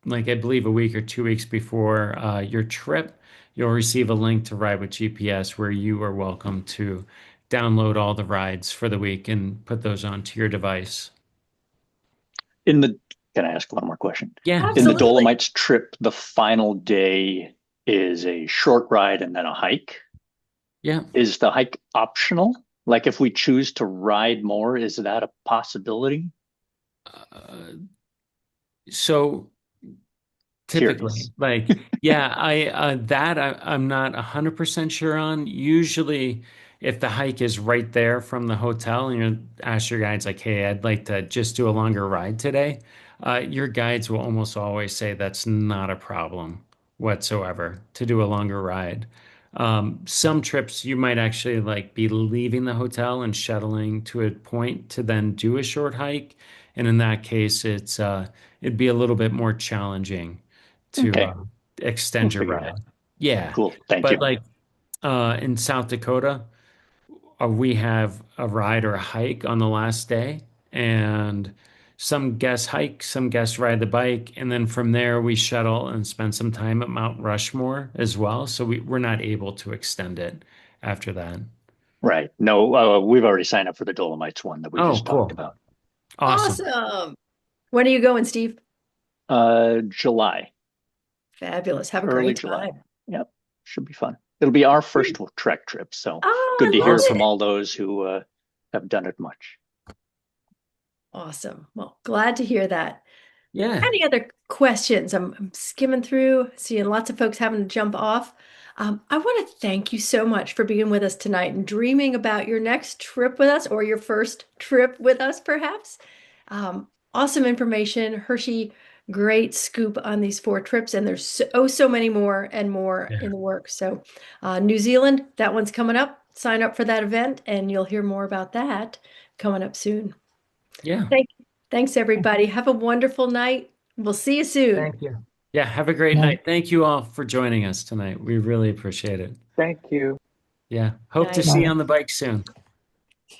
like I believe a week or 2 weeks before your trip, you'll receive a link to Ride with GPS where you are welcome to download all the rides for the week and put those onto your device. Can I ask one more question? Yeah. In the Absolutely. Dolomites trip, the final day is a short ride and then a hike. Yeah. Is the hike optional? Like if we choose to ride more, is that a possibility? So typically, Curious. like, yeah, I'm not 100% sure on. Usually, if the hike is right there from the hotel and you ask your guides like, "Hey, I'd like to just do a longer ride today," your guides will almost always say that's not a problem whatsoever to do a longer ride. Some trips you might actually like be leaving the hotel and shuttling to a point to then do a short hike, and in that case, it'd be a little bit more challenging to Okay, we'll extend your figure it ride. out. Yeah. Cool. Thank But you. like in South Dakota, we have a ride or a hike on the last day, and some guests hike, some guests ride the bike, and then from there we shuttle and spend some time at Mount Rushmore as well. So we're not able to extend it after that. Right. No, we've already signed up for the Dolomites one that we Oh, just talked cool. about. Awesome. Awesome. When are you going, Steve? July, Fabulous. Have a early great July. time. Yep, should be fun. It'll be our first trek trip, so Oh, good I to love hear from it. all those who have done it much. Awesome. Well, glad to hear that. Yeah. Any other questions? I'm skimming through, seeing lots of folks having to jump off. I want to thank you so much for being with us tonight and dreaming about your next trip with us or your first trip with us, perhaps. Awesome information, Hershey. Great scoop on these 4 trips, and there's so many more and more Yeah. in the works. So, New Zealand, that one's coming up. Sign up for that event, and you'll hear more about that coming up soon. Yeah. Thanks, everybody. Have a wonderful night. We'll see you soon. Thank you. Yeah. Have a great Night. night. Thank you all for joining us tonight. We really appreciate it. Thank you. Yeah. Hope to Night. see you Night. on the bike soon.